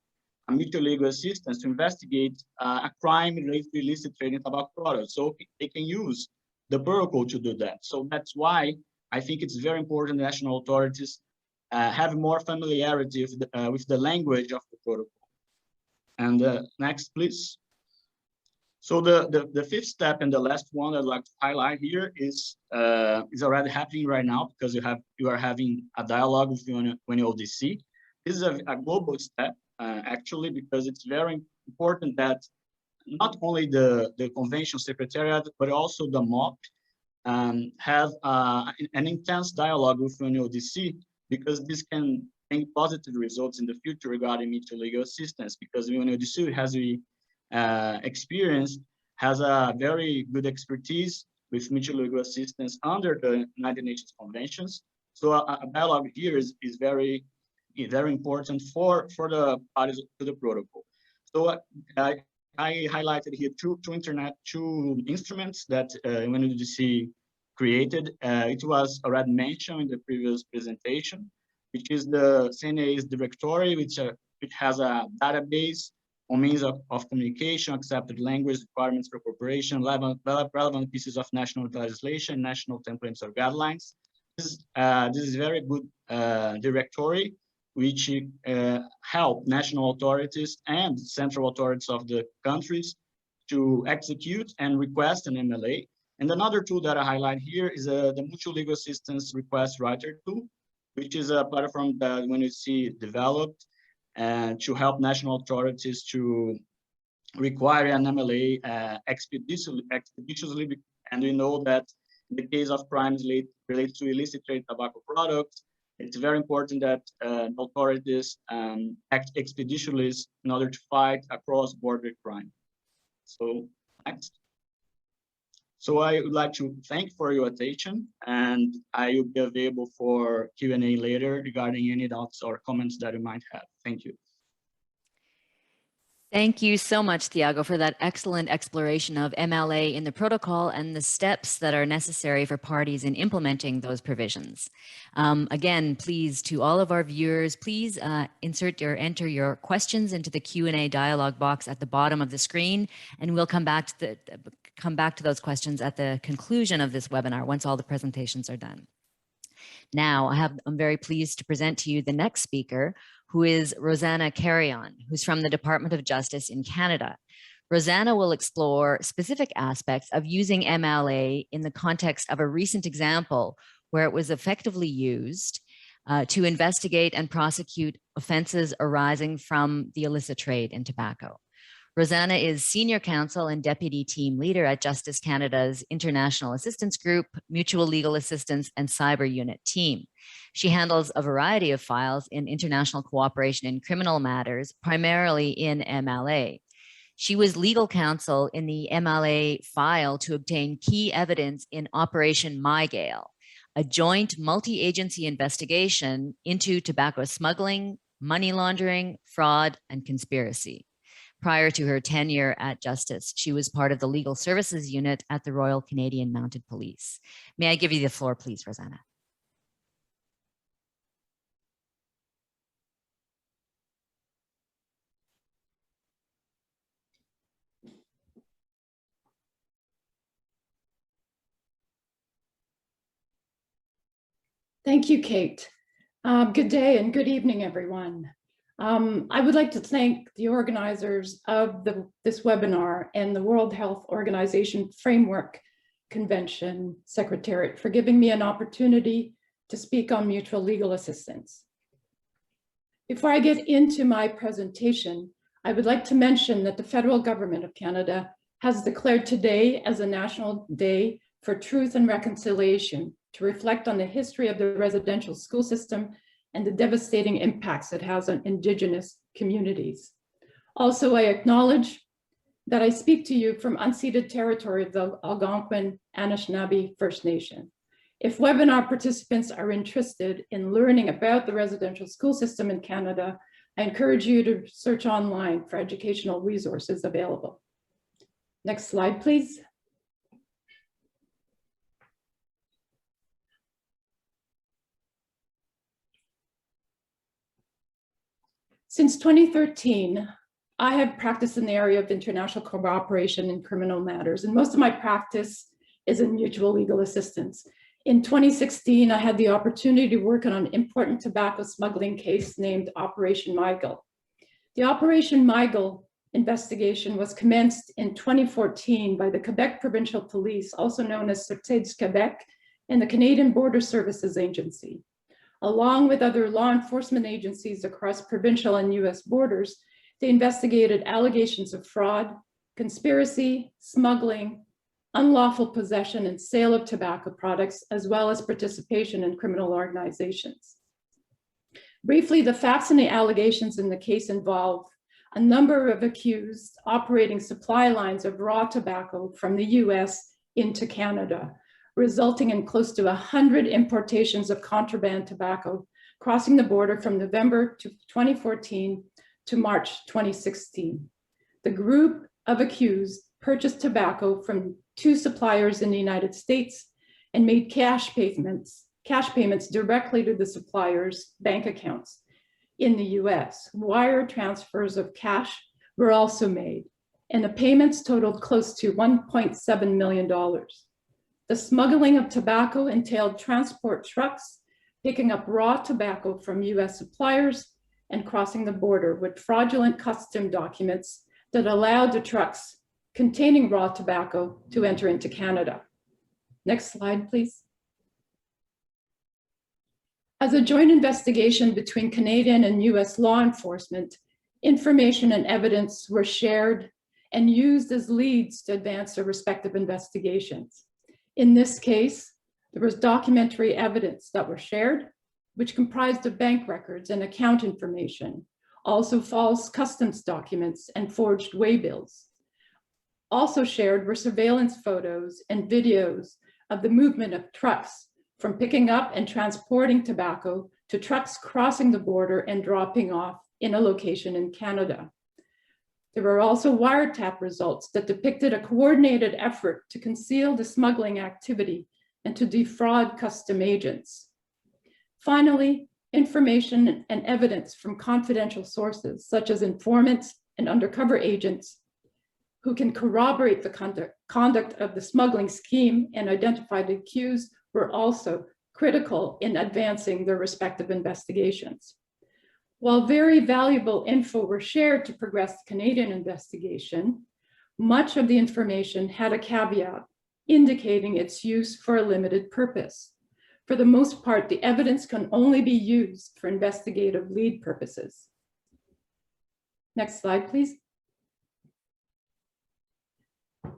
S3: a mutual legal assistance to investigate a crime related to illicit trading tobacco products. So they can use the protocol to do that. So that's why I think it's very important national authorities have more familiarity with the language of the protocol. And next, please. So the fifth step and the last one I'd like to highlight here is already happening right now, because you are having a dialogue with UNODC. This is a global step, actually, because it's very important that not only the Convention Secretariat, but also the MOP have an intense dialogue with UNODC, because this can bring positive results in the future regarding mutual legal assistance, because UNODC has has a very good expertise with mutual legal assistance under the United Nations conventions. So a dialogue here is very important for the parties to the protocol. So I highlighted here two instruments that UNODC created. It was already mentioned in the previous presentation, which is the CNA's directory, which has a database on means of communication, accepted language requirements for corporation, relevant pieces of national legislation, national templates or guidelines. this is very good directory, which help national authorities and central authorities of the countries to execute and request an MLA. And another tool that I highlight here is the Mutual Legal Assistance Request Writer tool, which is a platform that when you see developed to help national authorities to require an MLA expeditiously. And we know that in the case of crimes related to illicit trade tobacco products, it's very important that authorities act expeditiously in order to fight cross-border crime. So next. So I would like to thank for your attention, and I will be available for Q&A later regarding any doubts or comments that you might have. Thank you.
S1: Thank you so much, Thiago, for that excellent exploration of MLA in the protocol and the steps that are necessary for parties in implementing those provisions. Again, please, to all of our viewers, please enter your questions into the Q&A dialog box at the bottom of the screen, and we'll come back to those questions at the conclusion of this webinar once all the presentations are done. Now, I'm very pleased to present to you the next speaker, who is Rosanna Carrion, who's from the Department of Justice in Canada. Rosanna will explore specific aspects of using MLA in the context of a recent example where it was effectively used to investigate and prosecute offenses arising from the illicit trade in tobacco. Rosanna is Senior Counsel and Deputy Team Leader at Justice Canada's International Assistance Group, Mutual Legal Assistance, and Cyber Unit team. She handles a variety of files in international cooperation in criminal matters, primarily in MLA. She was legal counsel in the MLA file to obtain key evidence in Operation MyGale, a joint multi-agency investigation into tobacco smuggling, money laundering, fraud, and conspiracy. Prior to her tenure at Justice, she was part of the Legal Services Unit at the Royal Canadian Mounted Police. May I give you the floor, please, Rosanna?
S4: Thank you, Kate. Good day and good evening, everyone. I would like to thank the organizers of this webinar and the World Health Organization Framework Convention Secretariat for giving me an opportunity to speak on mutual legal assistance. Before I get into my presentation, I would like to mention that the federal government of Canada has declared today as a National Day for Truth and Reconciliation to reflect on the history of the residential school system and the devastating impacts it has on Indigenous communities. Also, I acknowledge that I speak to you from unceded territory of the Algonquin Anishinaabe First Nation. If webinar participants are interested in learning about the residential school system in Canada, I encourage you to search online for educational resources available. Next slide, please. Since 2013, I have practiced in the area of international cooperation in criminal matters, and most of my practice is in mutual legal assistance. In 2016, I had the opportunity to work on an important tobacco smuggling case named Operation MyGale. The Operation MyGale investigation was commenced in 2014 by the Quebec Provincial Police, also known as Sûreté du Québec, and the Canadian Border Services Agency. Along with other law enforcement agencies across provincial and US borders, they investigated allegations of fraud, conspiracy, smuggling, unlawful possession and sale of tobacco products, as well as participation in criminal organizations. Briefly, the facts and the allegations in the case involve a number of accused operating supply lines of raw tobacco from the US into Canada, resulting in close to 100 importations of contraband tobacco crossing the border from November 2014 to March 2016. The group of accused purchased tobacco from 2 suppliers in the United States and made cash payments directly to the suppliers' bank accounts in the US. Wire transfers of cash were also made, and the payments totaled close to $1.7 million. The smuggling of tobacco entailed transport trucks picking up raw tobacco from US suppliers and crossing the border with fraudulent custom documents that allowed the trucks containing raw tobacco to enter into Canada. Next slide, please. As a joint investigation between Canadian and US law enforcement, information and evidence were shared and used as leads to advance their respective investigations. In this case, there was documentary evidence that were shared, which comprised of bank records and account information, also false customs documents and forged waybills. Also shared were surveillance photos and videos of the movement of trucks from picking up and transporting tobacco to trucks crossing the border and dropping off in a location in Canada. There were also wiretap results that depicted a coordinated effort to conceal the smuggling activity and to defraud custom agents. Finally, information and evidence from confidential sources, such as informants and undercover agents, who can corroborate the conduct of the smuggling scheme and identify the accused, were also critical in advancing their respective investigations. While very valuable info were shared to progress the Canadian investigation, much of the information had a caveat indicating its use for a limited purpose. For the most part, the evidence can only be used for investigative lead purposes. Next slide, please.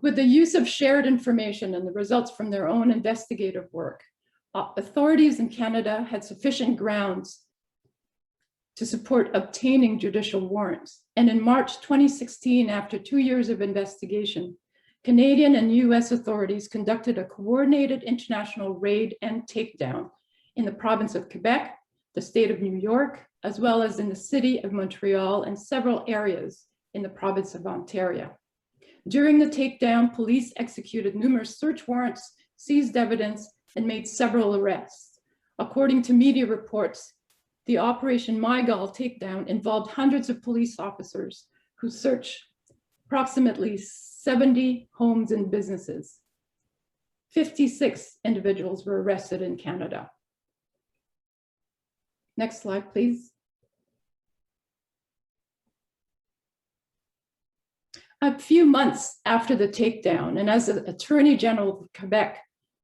S4: With the use of shared information and the results from their own investigative work, authorities in Canada had sufficient grounds to support obtaining judicial warrants. And in March 2016, after 2 years of investigation, Canadian and US authorities conducted a coordinated international raid and takedown in the province of Quebec, the state of New York, as well as in the city of Montreal and several areas in the province of Ontario. During the takedown, police executed numerous search warrants, seized evidence, and made several arrests. According to media reports, the Operation MyGall takedown involved hundreds of police officers who searched approximately 70 homes and businesses. 56 individuals were arrested in Canada. Next slide, please. A few months after the takedown, and as the Attorney General of Quebec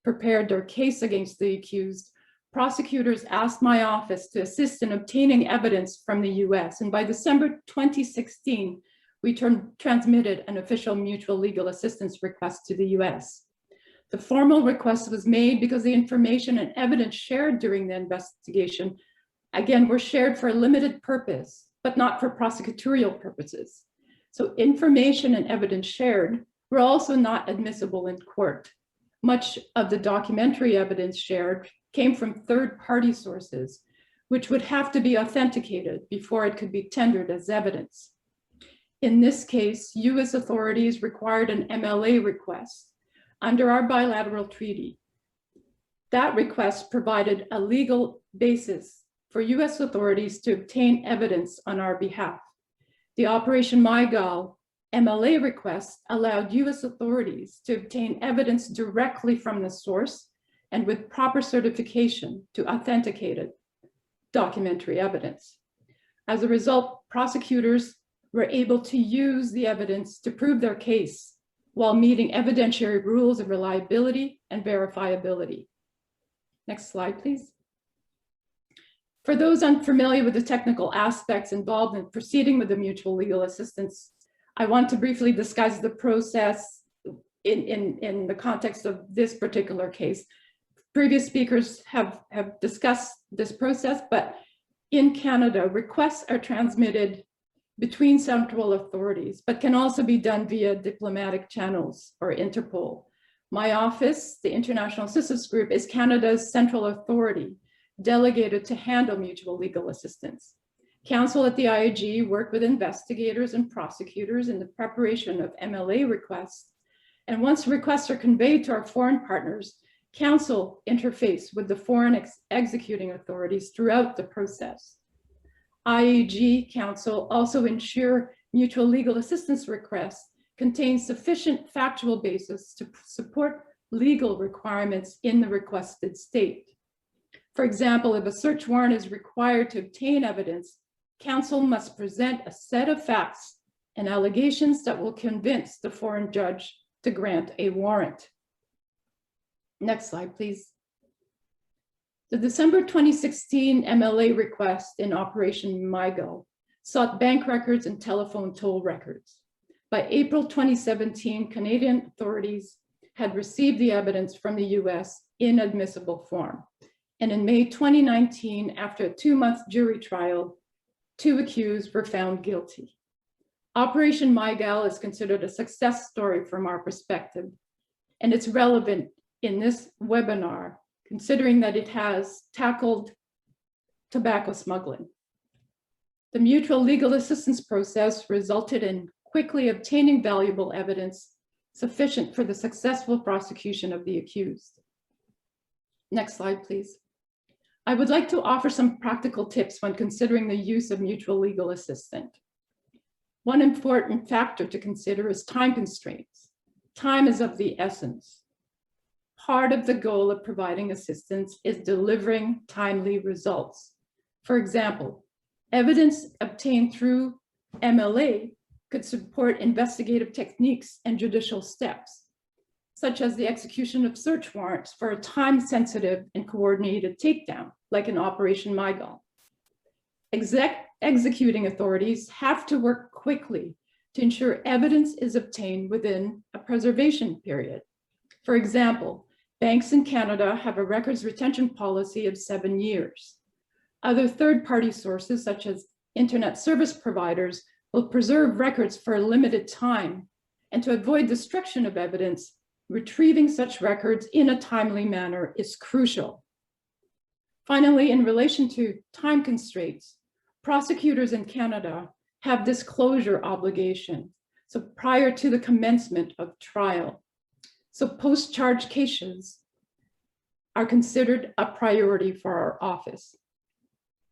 S4: prepared their case against the accused, prosecutors asked my office to assist in obtaining evidence from the US. And by December 2016, we transmitted an official mutual legal assistance request to the US. The formal request was made because the information and evidence shared during the investigation, again, were shared for a limited purpose, but not for prosecutorial purposes. So information and evidence shared were also not admissible in court. Much of the documentary evidence shared came from third-party sources, which would have to be authenticated before it could be tendered as evidence. In this case, US authorities required an MLA request under our bilateral treaty. That request provided a legal basis for US authorities to obtain evidence on our behalf. The Operation MyGall MLA request allowed US authorities to obtain evidence directly from the source and with proper certification to authenticated documentary evidence. As a result, prosecutors were able to use the evidence to prove their case while meeting evidentiary rules of reliability and verifiability. Next slide, please. For those unfamiliar with the technical aspects involved in proceeding with the mutual legal assistance, I want to briefly discuss the process in the context of this particular case. Previous speakers have discussed this process, but in Canada, requests are transmitted between central authorities, but can also be done via diplomatic channels or Interpol. My office, the International Assistance Group, is Canada's central authority delegated to handle mutual legal assistance. Counsel at the IAG work with investigators and prosecutors in the preparation of MLA requests. And once requests are conveyed to our foreign partners, counsel interface with the foreign executing authorities throughout the process. IAG counsel also ensure mutual legal assistance requests contain sufficient factual basis to support legal requirements in the requested state. For example, if a search warrant is required to obtain evidence, counsel must present a set of facts and allegations that will convince the foreign judge to grant a warrant. Next slide, please. The December 2016 MLA request in Operation MIGO sought bank records and telephone toll records. By April 2017, Canadian authorities had received the evidence from the US in admissible form. And in May 2019, after a 2-month jury trial, 2 accused were found guilty. Operation MIGAL is considered a success story from our perspective, and it's relevant in this webinar, considering that it has tackled tobacco smuggling. The mutual legal assistance process resulted in quickly obtaining valuable evidence sufficient for the successful prosecution of the accused. Next slide, please. I would like to offer some practical tips when considering the use of mutual legal assistance. One important factor to consider is time constraints. Time is of the essence. Part of the goal of providing assistance is delivering timely results. For example, evidence obtained through MLA could support investigative techniques and judicial steps, such as the execution of search warrants for a time-sensitive and coordinated takedown, like in Operation MIGAL. Executing authorities have to work quickly to ensure evidence is obtained within a preservation period. For example, banks in Canada have a records retention policy of 7 years. Other third-party sources, such as internet service providers, will preserve records for a limited time, and to avoid destruction of evidence, retrieving such records in a timely manner is crucial. Finally, in relation to time constraints, prosecutors in Canada have disclosure obligation, so prior to the commencement of trial. So post-charge cases are considered a priority for our office.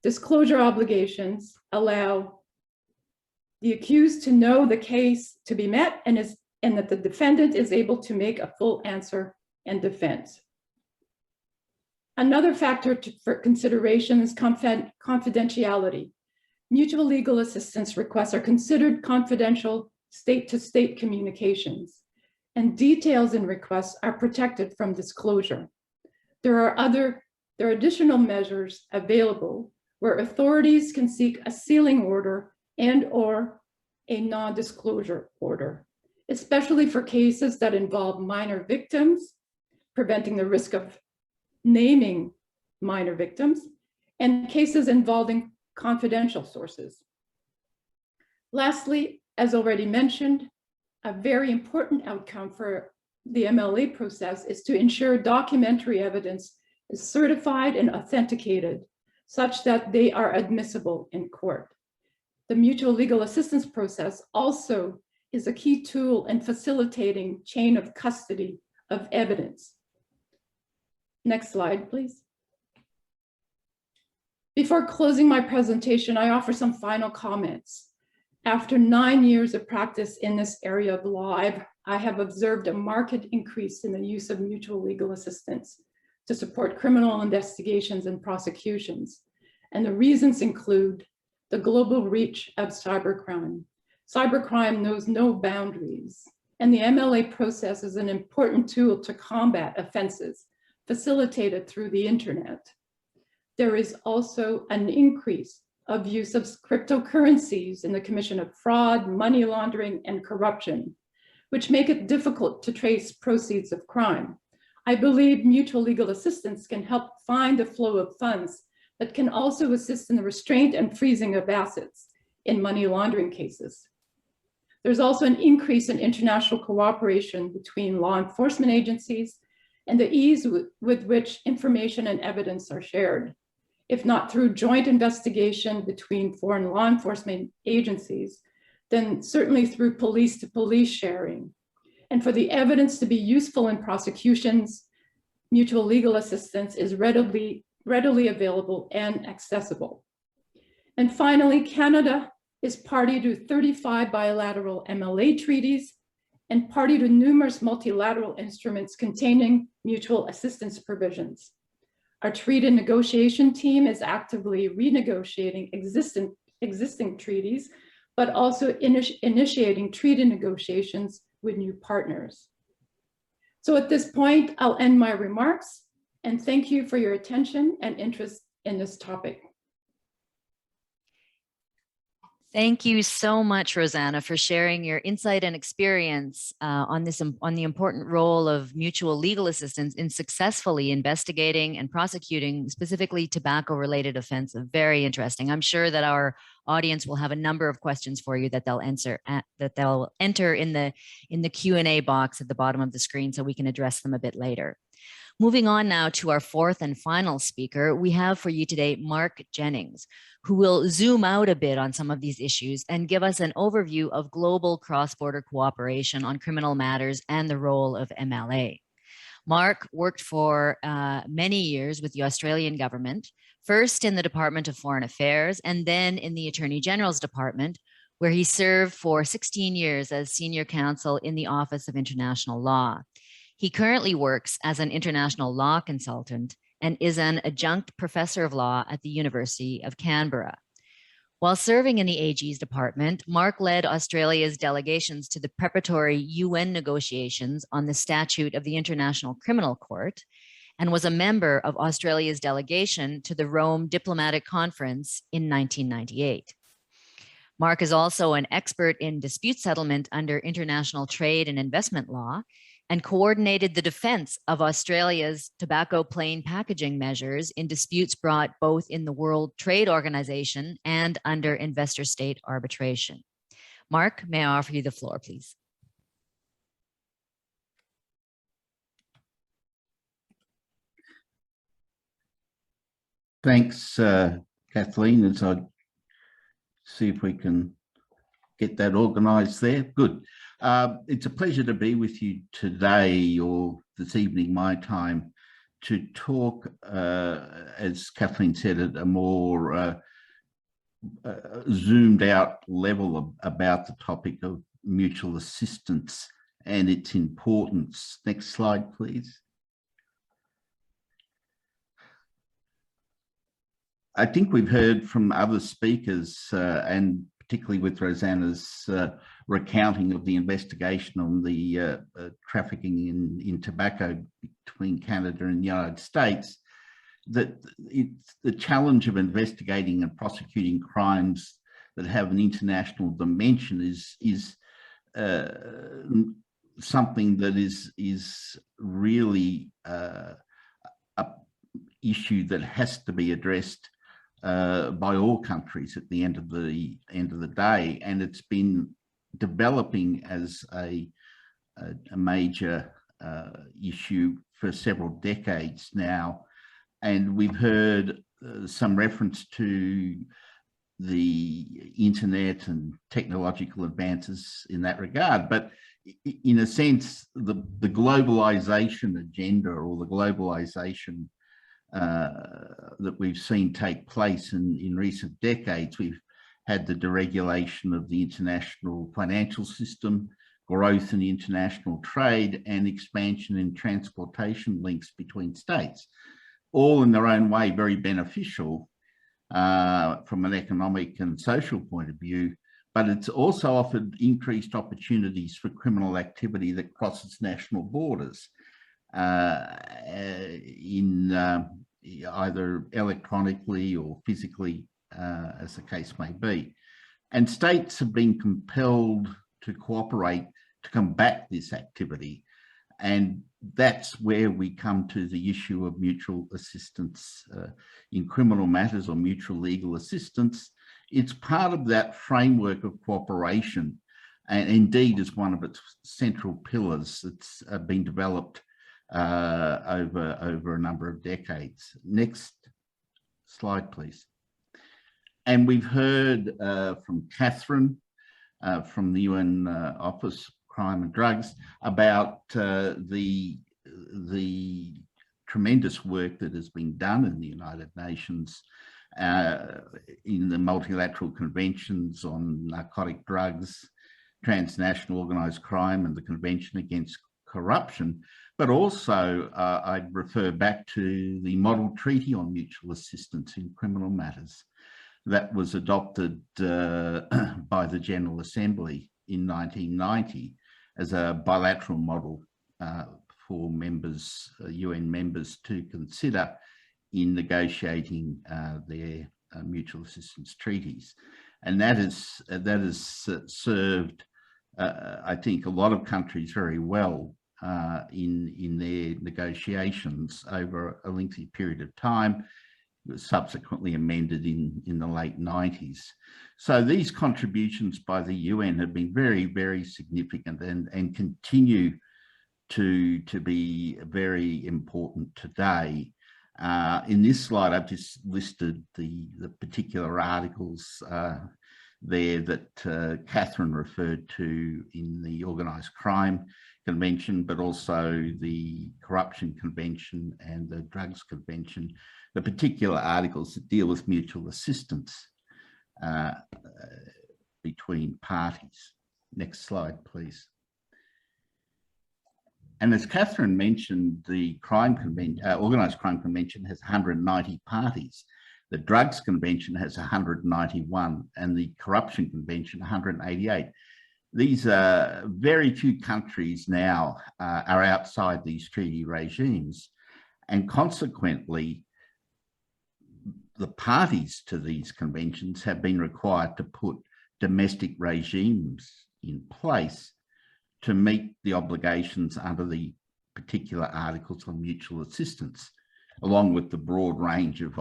S4: Disclosure obligations allow the accused to know the case to be met and that the defendant is able to make a full answer and defense. Another factor for consideration is confidentiality. Mutual legal assistance requests are considered confidential state-to-state communications, and details in requests are protected from disclosure. There are additional measures available where authorities can seek a sealing order and/or a non-disclosure order, especially for cases that involve minor victims, preventing the risk of naming minor victims, and cases involving confidential sources. Lastly, as already mentioned, a very important outcome for the MLA process is to ensure documentary evidence is certified and authenticated such that they are admissible in court. The mutual legal assistance process also is a key tool in facilitating chain of custody of evidence. Next slide, please. Before closing my presentation, I offer some final comments. After 9 years of practice in this area of law, I have observed a marked increase in the use of mutual legal assistance to support criminal investigations and prosecutions. And the reasons include the global reach of cybercrime. Cybercrime knows no boundaries, and the MLA process is an important tool to combat offenses facilitated through the internet. There is also an increase of use of cryptocurrencies in the commission of fraud, money laundering, and corruption, which make it difficult to trace proceeds of crime. I believe mutual legal assistance can help find the flow of funds, but can also assist in the restraint and freezing of assets in money laundering cases. There's also an increase in international cooperation between law enforcement agencies and the ease with which information and evidence are shared. If not through joint investigation between foreign law enforcement agencies, then certainly through police-to-police sharing. And for the evidence to be useful in prosecutions, mutual legal assistance is readily available and accessible. And finally, Canada is party to 35 bilateral MLA treaties and party to numerous multilateral instruments containing mutual assistance provisions. Our treaty negotiation team is actively renegotiating existing treaties, but also initiating treaty negotiations with new partners. So at this point, I'll end my remarks and thank you for your attention and interest in this topic.
S1: Thank you so much, Rosanna, for sharing your insight and experience on the important role of mutual legal assistance in successfully investigating and prosecuting specifically tobacco-related offenses. Very interesting. I'm sure that our audience will have a number of questions for you that they'll enter in the Q&A box at the bottom of the screen, so we can address them a bit later. Moving on now to our fourth and final speaker, we have for you today Mark Jennings, who will zoom out a bit on some of these issues and give us an overview of global cross-border cooperation on criminal matters and the role of MLA. Mark worked for many years with the Australian government, first in the Department of Foreign Affairs and then in the Attorney General's Department, where he served for 16 years as senior counsel in the Office of International Law. He currently works as an international law consultant and is an adjunct professor of law at the University of Canberra. While serving in the AG's department, Mark led Australia's delegations to the preparatory UN negotiations on the Statute of the International Criminal Court and was a member of Australia's delegation to the Rome Diplomatic Conference in 1998. Mark is also an expert in dispute settlement under international trade and investment law and coordinated the defense of Australia's tobacco plain packaging measures in disputes brought both in the World Trade Organization and under investor state arbitration. Mark, may I offer you the floor, please?
S5: Thanks, Kathleen, as I see if we can get that organised there. Good. It's a pleasure to be with you today, or this evening, my time, to talk, as Kathleen said, at a more zoomed out level about the topic of mutual assistance and its importance. Next slide, please. I think we've heard from other speakers, and particularly with Rosanna's recounting of the investigation on the trafficking in tobacco between Canada and the United States, that it's the challenge of investigating and prosecuting crimes that have an international dimension is something that is really a issue that has to be addressed by all countries at the end of the day, and it's been developing as a major issue for several decades now. And we've heard some reference to the internet and technological advances in that regard, but in a sense, the globalization agenda, or the globalization that we've seen take place in recent decades. We've had the deregulation of the international financial system, growth in international trade, and expansion in transportation links between states, all in their own way very beneficial from an economic and social point of view, but it's also offered increased opportunities for criminal activity that crosses national borders. In either electronically or physically, as the case may be. And states have been compelled to cooperate to combat this activity. And that's where we come to the issue of mutual assistance in criminal matters, or mutual legal assistance. It's part of that framework of cooperation, and indeed is one of its central pillars that's been developed over a number of decades. Next slide, please. And we've heard from Catherine from the UN Office of Crime and Drugs about the tremendous work that has been done in the United Nations in the multilateral conventions on narcotic drugs, transnational organised crime and the Convention Against Corruption, but also I'd refer back to the Model Treaty on Mutual Assistance in Criminal Matters that was adopted by the General Assembly in 1990 as a bilateral model for members, UN members, to consider in negotiating their mutual assistance treaties. And that has served, I think, a lot of countries very well in their negotiations over a lengthy period of time. It was subsequently amended in the late 90s. So these contributions by the UN have been very, very significant and continue to be very important today. In this slide, I've just listed the particular articles there that Catherine referred to in the Organised Crime Convention, but also the Corruption Convention and the Drugs Convention, the particular articles that deal with mutual assistance between parties. Next slide, please. And as Catherine mentioned, the Organised Crime Convention has 190 parties. The Drugs Convention has 191 and the Corruption Convention 188. These very few countries now are outside these treaty regimes, and consequently, the parties to these conventions have been required to put domestic regimes in place to meet the obligations under the particular articles on mutual assistance, along with the broad range of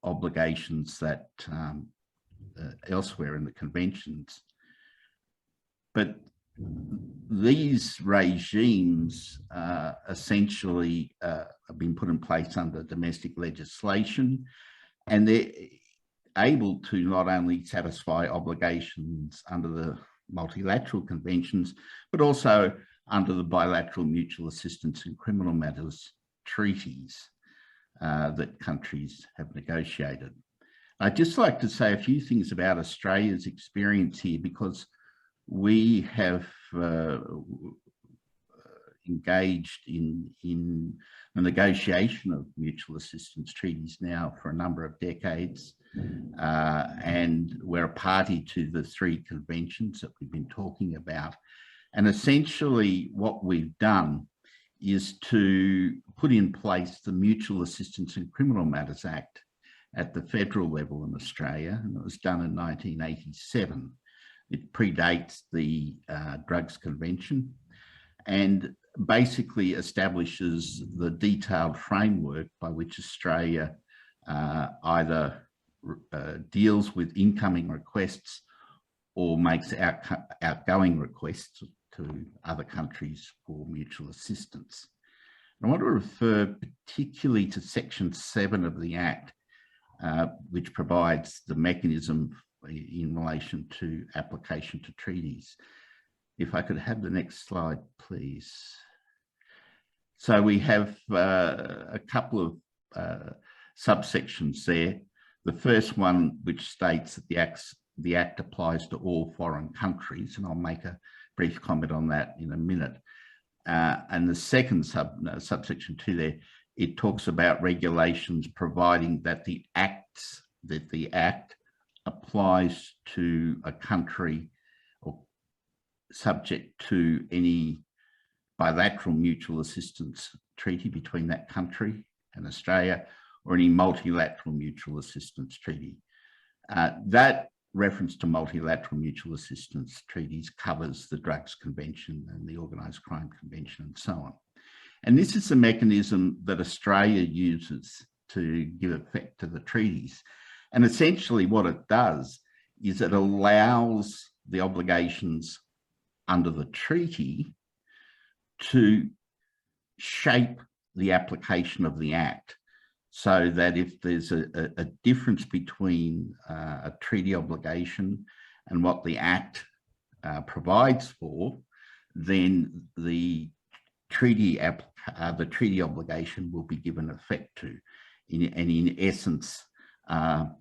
S5: obligations that elsewhere in the conventions. But these regimes essentially have been put in place under domestic legislation, and they're able to not only satisfy obligations under the multilateral conventions, but also under the bilateral mutual assistance in criminal matters treaties that countries have negotiated. I'd just like to say a few things about Australia's experience here, because we have engaged in the negotiation of mutual assistance treaties now for a number of decades, and we're a party to the 3 conventions that we've been talking about. And essentially what we've done is to put in place the Mutual Assistance in Criminal Matters Act at the federal level in Australia, and it was done in 1987. It predates the Drugs Convention and basically establishes the detailed framework by which Australia either deals with incoming requests or makes outgoing requests to other countries for mutual assistance. I want to refer particularly to Section 7 of the Act, which provides the mechanism in relation to application to treaties. If I could have the next slide, please. So we have a couple of subsections there. The first one, which states that the Act applies to all foreign countries, and I'll make a brief comment on that in a minute. And the second subsection 2 there, it talks about regulations providing that the Act applies to a country or subject to any bilateral mutual assistance treaty between that country and Australia, or any multilateral mutual assistance treaty. That reference to multilateral mutual assistance treaties covers the Drugs Convention and the Organised Crime Convention and so on. And this is the mechanism that Australia uses to give effect to the treaties. And essentially what it does is it allows the obligations under the treaty to shape the application of the Act, so that if there's a difference between a treaty obligation and what the Act provides for, then the treaty obligation will be given effect to, and in essence, not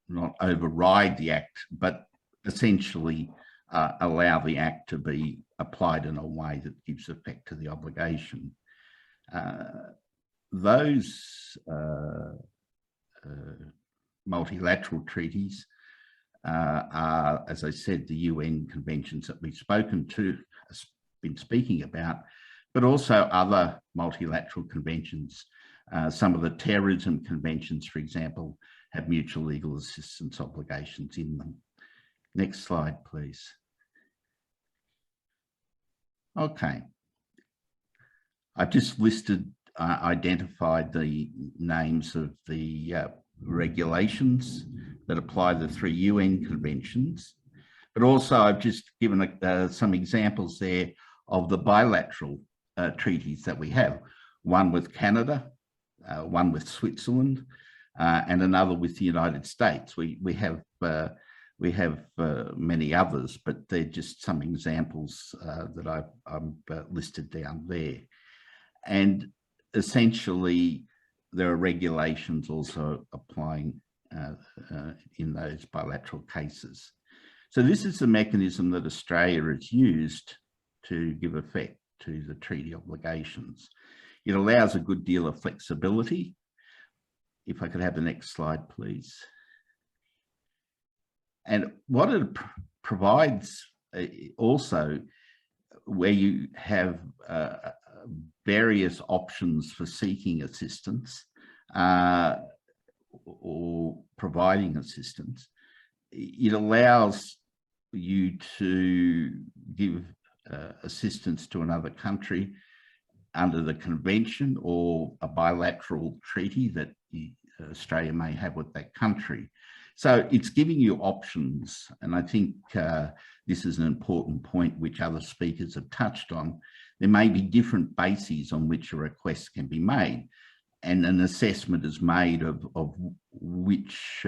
S5: not override the Act, but essentially allow the Act to be applied in a way that gives effect to the obligation. Those multilateral treaties are, as I said, the UN conventions that we've been speaking about, but also other multilateral conventions. Some of the terrorism conventions, for example, have mutual legal assistance obligations in them. Next slide, please. Okay. I've just identified the names of the regulations that apply the 3 UN conventions, but also I've just given some examples there of the bilateral treaties that we have. One with Canada, one with Switzerland, and another with the United States. We have many others, but they're just some examples that I've listed down there. And essentially, there are regulations also applying in those bilateral cases. So this is the mechanism that Australia has used to give effect to the treaty obligations. It allows a good deal of flexibility. If I could have the next slide, please. And what it provides also, where you have various options for seeking assistance or providing assistance, it allows you to give assistance to another country under the convention or a bilateral treaty that Australia may have with that country. So it's giving you options, and I think this is an important point which other speakers have touched on. There may be different bases on which a request can be made, and an assessment is made of which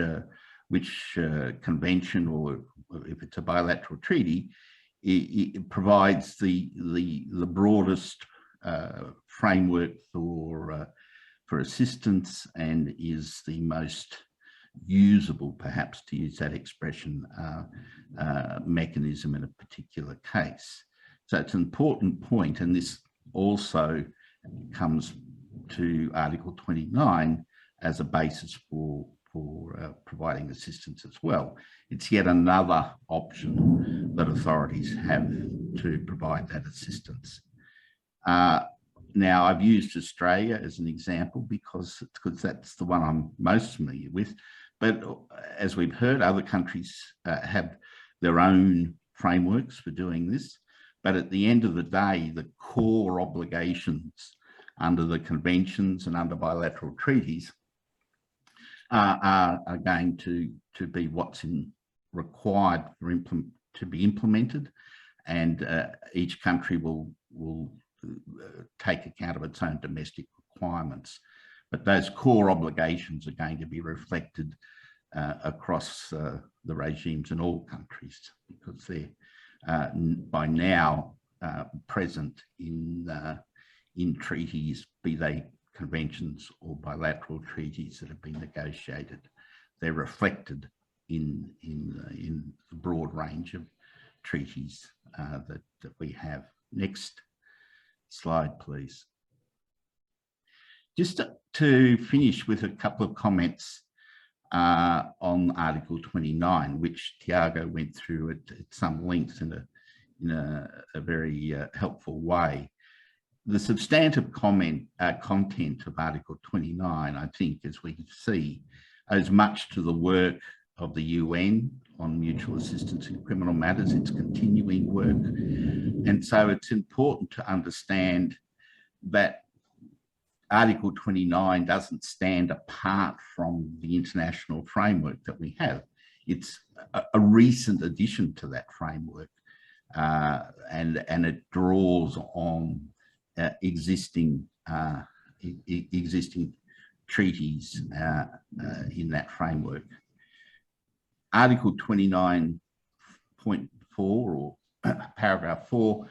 S5: convention, or if it's a bilateral treaty, it provides the broadest framework for assistance and is the most usable, perhaps to use that expression, mechanism in a particular case. So it's an important point, and this also comes to Article 29 as a basis for providing assistance as well. It's yet another option that authorities have to provide that assistance. Now, I've used Australia as an example because that's the one I'm most familiar with. But as we've heard, other countries have their own frameworks for doing this. But at the end of the day, the core obligations under the conventions and under bilateral treaties are going to be what's required to be implemented, and each country will take account of its own domestic requirements. But those core obligations are going to be reflected across the regimes in all countries, because they're by now present in treaties, be they conventions or bilateral treaties that have been negotiated. They're reflected in the broad range of treaties that we have. Next slide, please. Just to finish with a couple of comments on Article 29, which Tiago went through at some length in a very helpful way. The substantive content of Article 29, I think, as we can see, owes much to the work of the UN on mutual assistance in criminal matters, its continuing work. And so it's important to understand that Article 29 doesn't stand apart from the international framework that we have. It's a recent addition to that framework, and it draws on existing treaties in that framework. Article 29.4 or paragraph 4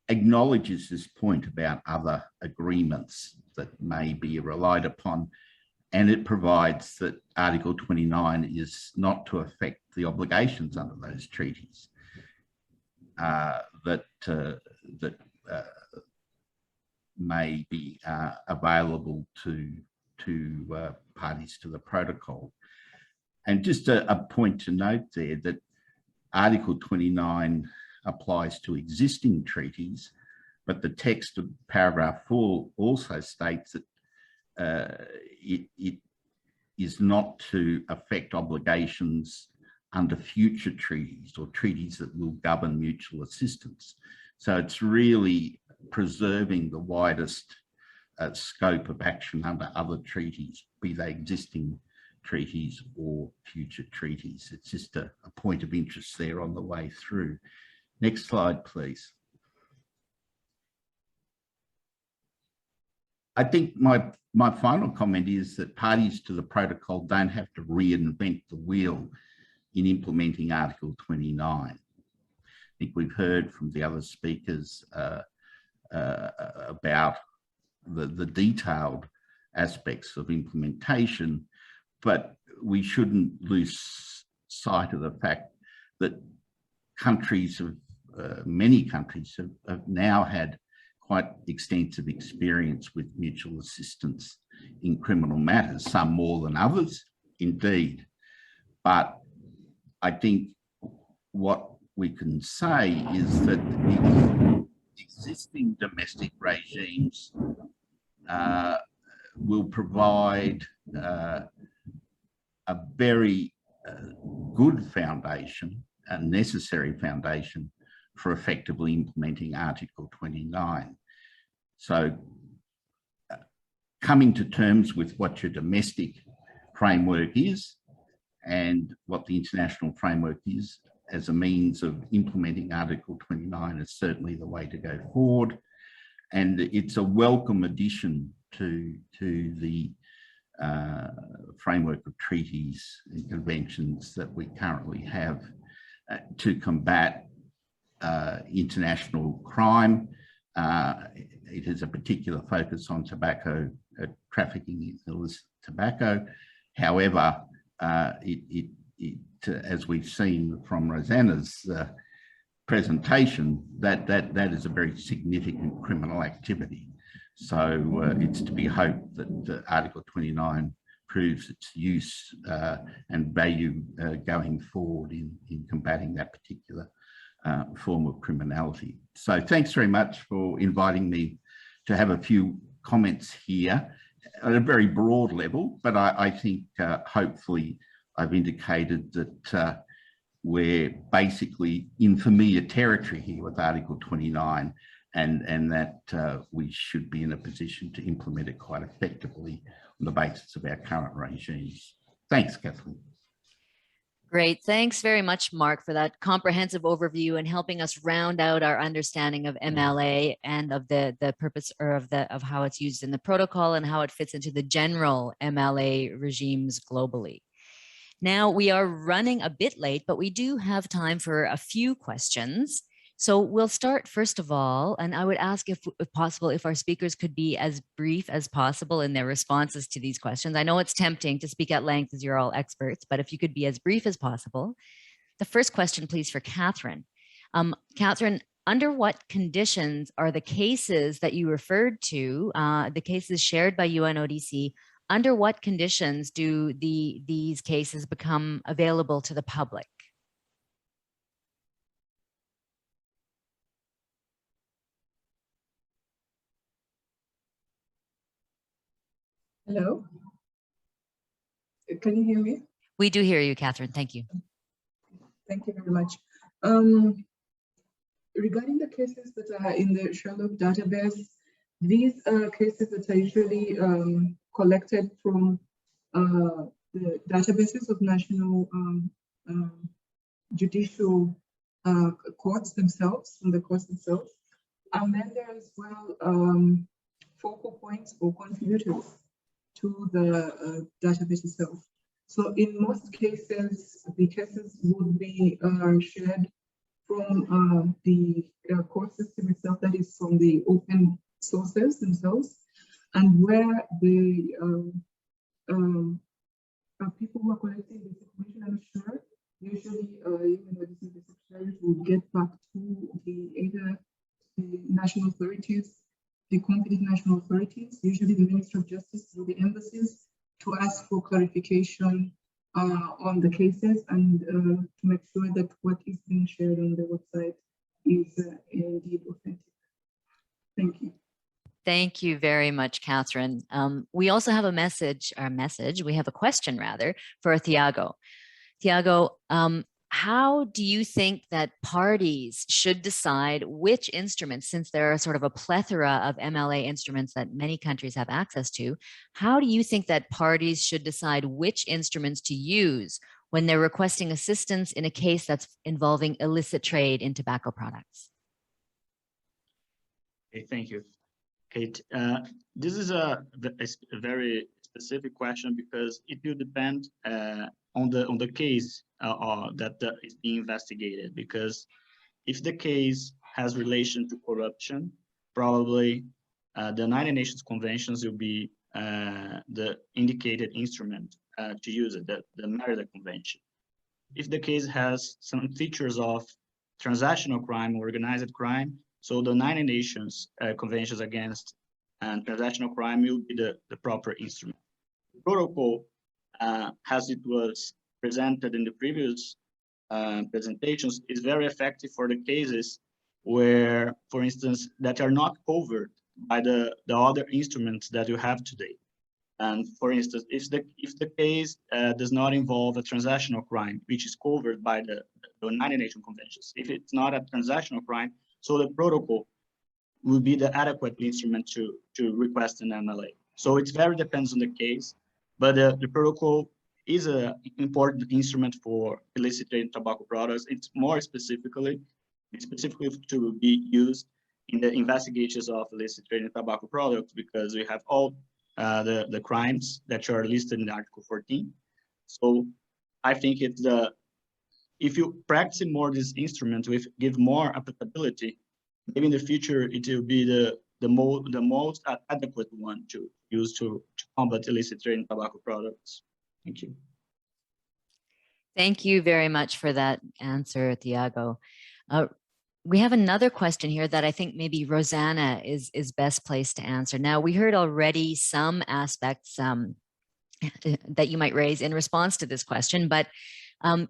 S5: acknowledges this point about other agreements that may be relied upon And it provides that Article 29 is not to affect the obligations under those treaties that may be available to parties to the protocol. And just a point to note there that Article 29 applies to existing treaties, but the text of paragraph 4 also states that it is not to affect obligations under future treaties or treaties that will govern mutual assistance. So it's really preserving the widest scope of action under other treaties, be they existing treaties or future treaties. It's just a point of interest there on the way through. Next slide, please. I think my final comment is that parties to the protocol don't have to reinvent the wheel in implementing Article 29. I think we've heard from the other speakers about the detailed aspects of implementation, but we shouldn't lose sight of the fact that many countries have now had quite extensive experience with mutual assistance in criminal matters, some more than others, indeed. But I think what we can say is that the existing domestic regimes will provide a very good foundation, a necessary foundation for effectively implementing Article 29. So coming to terms with what your domestic framework is and what the international framework is as a means of implementing Article 29 is certainly the way to go forward. And it's a welcome addition to the framework of treaties and conventions that we currently have to combat international crime. It has a particular focus on tobacco, trafficking in illicit tobacco. However, as we've seen from Rosanna's presentation, that is a very significant criminal activity. So it's to be hoped that Article 29 proves its use and value going forward in combating that particular form of criminality. So thanks very much for inviting me to have a few comments here at a very broad level, but I think hopefully I've indicated that we're basically in familiar territory here with Article 29 and that we should be in a position to implement it quite effectively on the basis of our current regimes. Thanks, Kathleen.
S1: Great. Thanks very much, Mark, for that comprehensive overview and helping us round out our understanding of MLA and of the purpose or of how it's used in the protocol and how it fits into the general MLA regimes globally. Now, we are running a bit late, but we do have time for a few questions. So we'll start first of all, and I would ask if possible, if our speakers could be as brief as possible in their responses to these questions. I know it's tempting to speak at length as you're all experts, but if you could be as brief as possible. The first question, please, for Catherine. Catherine, under what conditions are the cases that you referred to, the cases shared by UNODC, under what conditions do these cases become available to the public?
S2: Hello? Can you hear me?
S1: We do hear you, Catherine. Thank you.
S2: Thank you very much. Regarding the cases that are in the Sherlock database, these are cases that are usually collected from the databases of national judicial courts themselves, from the courts themselves. And then there is as well focal points or contributors to the database itself. So in most cases, the cases would be shared from the court system itself, that is from the open sources themselves, and where the people who are collecting this information, I'm sure, usually even though this is the Secretariat, will get back to either the national authorities, the competent national authorities, usually the Ministry of Justice through the embassies, to ask for clarification on the cases and to make sure that what is being shared on the website is indeed authentic. Thank you.
S1: Thank you very much, Catherine. We also have we have a question rather for Thiago. Thiago, how do you think that parties should decide which instruments, since there are sort of a plethora of MLA instruments that many countries have access to, how do you think that parties should decide which instruments to use when they're requesting assistance in a case that's involving illicit trade in tobacco products?
S3: Okay, thank you, Kate. This is a very specific question because it will depend on the case that is being investigated. Because if the case has relation to corruption, probably the United Nations conventions will be the indicated instrument to use it, the Merida Convention. If the case has some features of transactional crime, organized crime, so the United Nations conventions against transactional crime will be the proper instrument. The protocol, as it was presented in the previous presentations, is very effective for the cases where, for instance, that are not covered by the other instruments that you have today. And for instance, if the case does not involve a transactional crime, which is covered by the United Nations conventions, if it's not a transactional crime, so the protocol will be the adequate instrument to request an MLA. So it very depends on the case, but the protocol is an important instrument for illicit trade in tobacco products. It's specifically to be used in the investigations of illicit trade in tobacco products, because we have all the crimes that are listed in Article 14. So I think it's if you practice more this instrument, we give more applicability, maybe in the future it will be the most adequate one to use to combat illicit trade in tobacco products. Thank you.
S1: Thank you very much for that answer, Thiago. We have another question here that I think maybe Rosanna is best placed to answer. Now, we heard already some aspects that you might raise in response to this question, but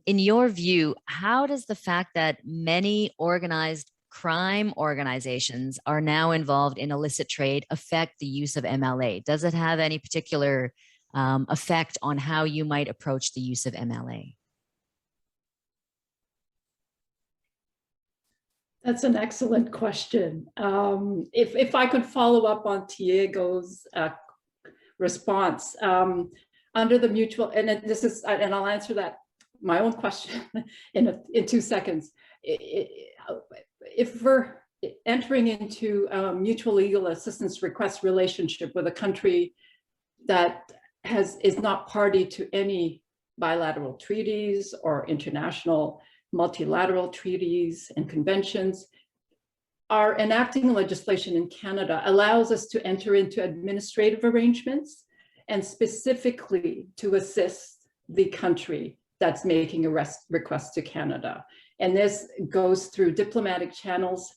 S1: in your view, how does the fact that many organized crime organizations are now involved in illicit trade affect the use of MLA? Does it have any particular effect on how you might approach the use of MLA?
S4: That's an excellent question. If I could follow up on Thiago's response, under the mutual, and I'll answer that my own question in 2 seconds. If we're entering into a mutual legal assistance request relationship with a country that is not party to any bilateral treaties or international multilateral treaties and conventions, our enacting legislation in Canada allows us to enter into administrative arrangements and specifically to assist the country that's making a request to Canada. And this goes through diplomatic channels.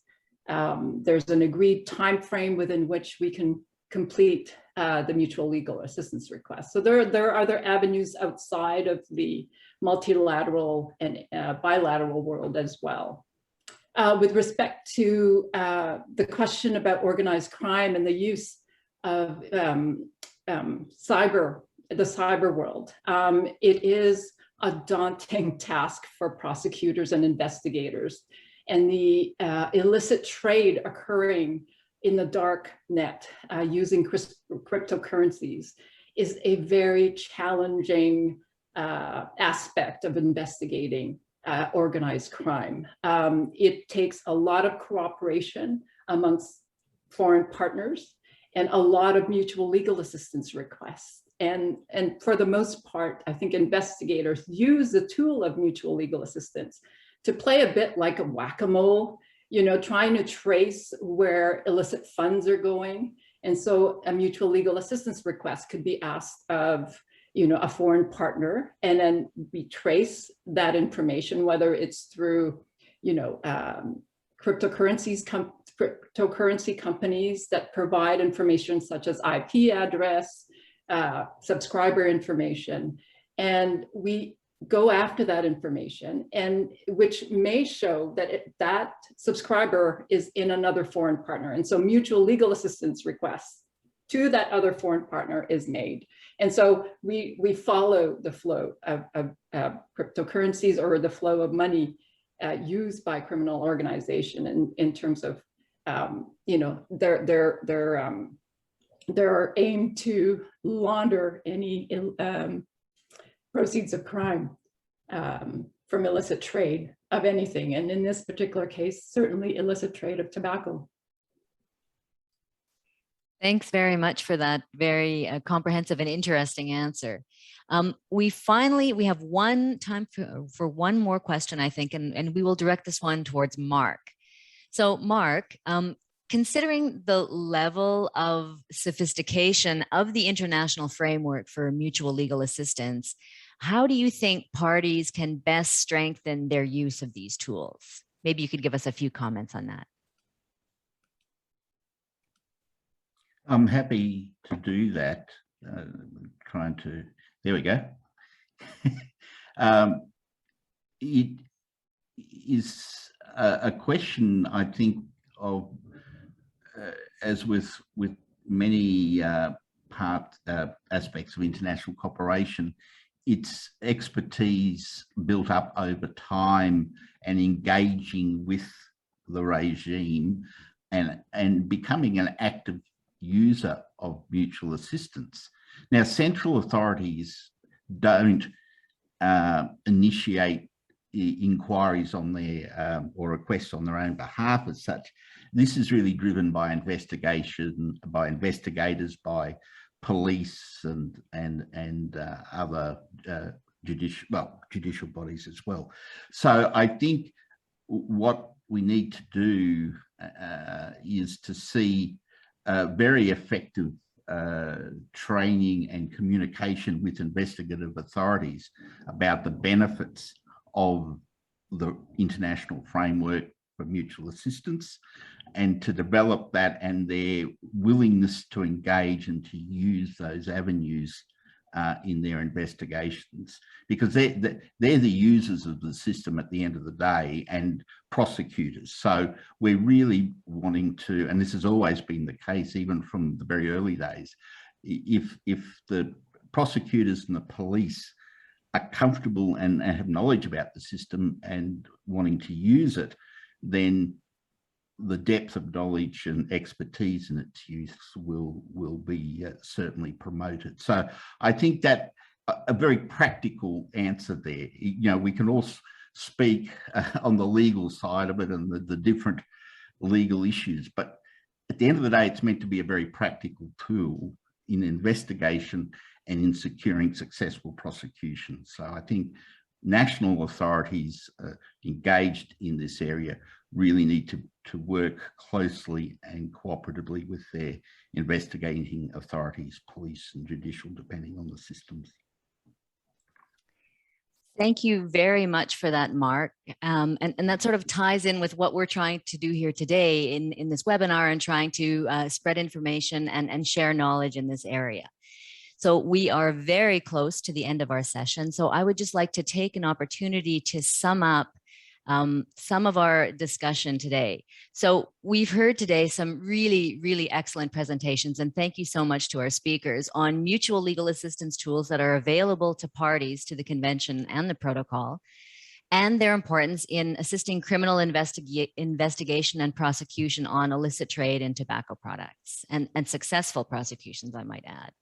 S4: There's an agreed time frame within which we can complete the mutual legal assistance request. So there are other avenues outside of the multilateral and bilateral world as well. With respect to the question about organized crime and the use of the cyber world, it is a daunting task for prosecutors and investigators. And the illicit trade occurring in the dark net using cryptocurrencies is a very challenging aspect of investigating organized crime. It takes a lot of cooperation amongst foreign partners and a lot of mutual legal assistance requests. And for the most part, I think investigators use the tool of mutual legal assistance to play a bit like a whack-a-mole, trying to trace where illicit funds are going. And so a mutual legal assistance request could be asked of a foreign partner, and then we trace that information, whether it's through, cryptocurrency companies that provide information such as IP address, subscriber information, and we go after that information, and which may show that that subscriber is in another foreign partner. And so mutual legal assistance requests to that other foreign partner is made. And so we follow the flow of cryptocurrencies, or the flow of money used by criminal organization in terms of, their aim to launder any proceeds of crime from illicit trade of anything. And in this particular case, certainly illicit trade of tobacco.
S1: Thanks very much for that very comprehensive and interesting answer. We have time for one more question, I think, and we will direct this one towards Mark. So Mark, considering the level of sophistication of the international framework for mutual legal assistance, how do you think parties can best strengthen their use of these tools? Maybe you could give us a few comments on that.
S5: I'm happy to do that. There we go. It is a question, I think, of, as with many aspects of international cooperation, it's expertise built up over time and engaging with the regime and becoming an active user of mutual assistance. Now, central authorities don't initiate inquiries on their or requests on their own behalf as such. This is really driven by investigation, by investigators, by police and other judicial bodies as well. So I think what we need to do is to see very effective training and communication with investigative authorities about the benefits of the international framework for mutual assistance, and to develop that and their willingness to engage and to use those avenues in their investigations, because they're the users of the system at the end of the day, and prosecutors. So we're really wanting to, and this has always been the case even from the very early days, if the prosecutors and the police are comfortable and have knowledge about the system and wanting to use it, then the depth of knowledge and expertise in its use will be certainly promoted. So I think that a very practical answer there. We can all speak on the legal side of it and the different legal issues, but at the end of the day, it's meant to be a very practical tool in investigation and in securing successful prosecution. So I think national authorities engaged in this area really need to work closely and cooperatively with their investigating authorities, police and judicial, depending on the systems.
S1: Thank you very much for that, Mark. And that sort of ties in with what we're trying to do here today in this webinar, and trying to spread information and share knowledge in this area. So we are very close to the end of our session. So I would just like to take an opportunity to sum up some of our discussion today. So we've heard today some really, really excellent presentations, and thank you so much to our speakers on mutual legal assistance tools that are available to parties to the convention and the protocol, and their importance in assisting criminal investigation and prosecution on illicit trade in tobacco products, and successful prosecutions, I might add.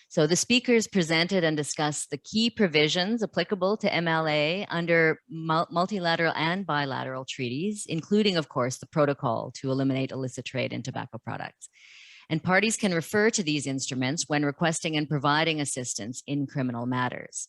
S1: So the speakers presented and discussed the key provisions applicable to MLA under multilateral and bilateral treaties, including, of course, the protocol to eliminate illicit trade in tobacco products. And parties can refer to these instruments when requesting and providing assistance in criminal matters.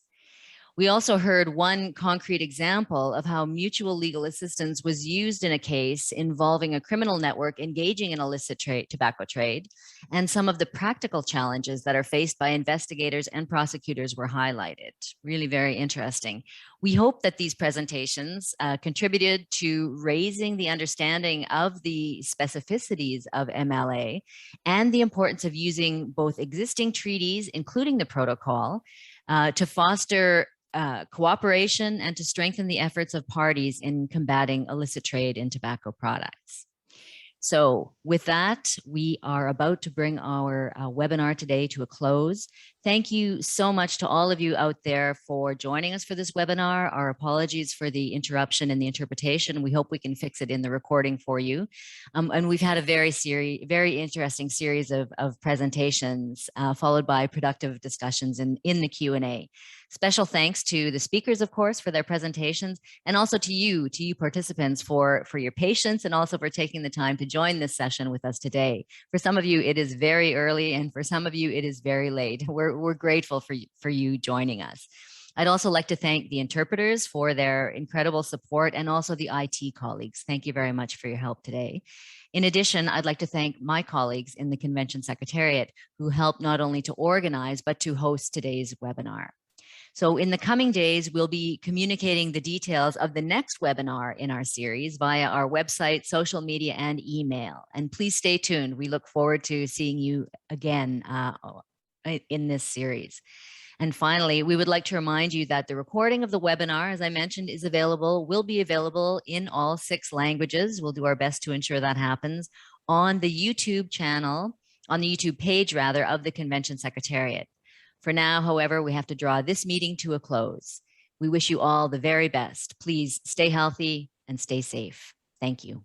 S1: We also heard one concrete example of how mutual legal assistance was used in a case involving a criminal network engaging in illicit tobacco trade, and some of the practical challenges that are faced by investigators and prosecutors were highlighted. Really very interesting. We hope that these presentations contributed to raising the understanding of the specificities of MLA and the importance of using both existing treaties, including the protocol, to foster cooperation and to strengthen the efforts of parties in combating illicit trade in tobacco products. So with that, we are about to bring our webinar today to a close. Thank you so much to all of you out there for joining us for this webinar. Our apologies for the interruption and the interpretation. We hope we can fix it in the recording for you. And we've had a very interesting series of presentations, followed by productive discussions in the Q&A. Special thanks to the speakers, of course, for their presentations, and also to you participants for your patience and also for taking the time to join this session with us today. For some of you, it is very early, and for some of you, it is very late. We're grateful for you joining us. I'd also like to thank the interpreters for their incredible support, and also the IT colleagues. Thank you very much for your help today. In addition, I'd like to thank my colleagues in the Convention Secretariat who helped not only to organize, but to host today's webinar. So in the coming days, we'll be communicating the details of the next webinar in our series via our website, social media, and email. And please stay tuned. We look forward to seeing you again in this series. And finally, we would like to remind you that the recording of the webinar, as I mentioned, will be available in all 6 languages. We'll do our best to ensure that happens on the YouTube channel, on the YouTube page rather, of the Convention Secretariat. For now, however, we have to draw this meeting to a close. We wish you all the very best. Please stay healthy and stay safe. Thank you.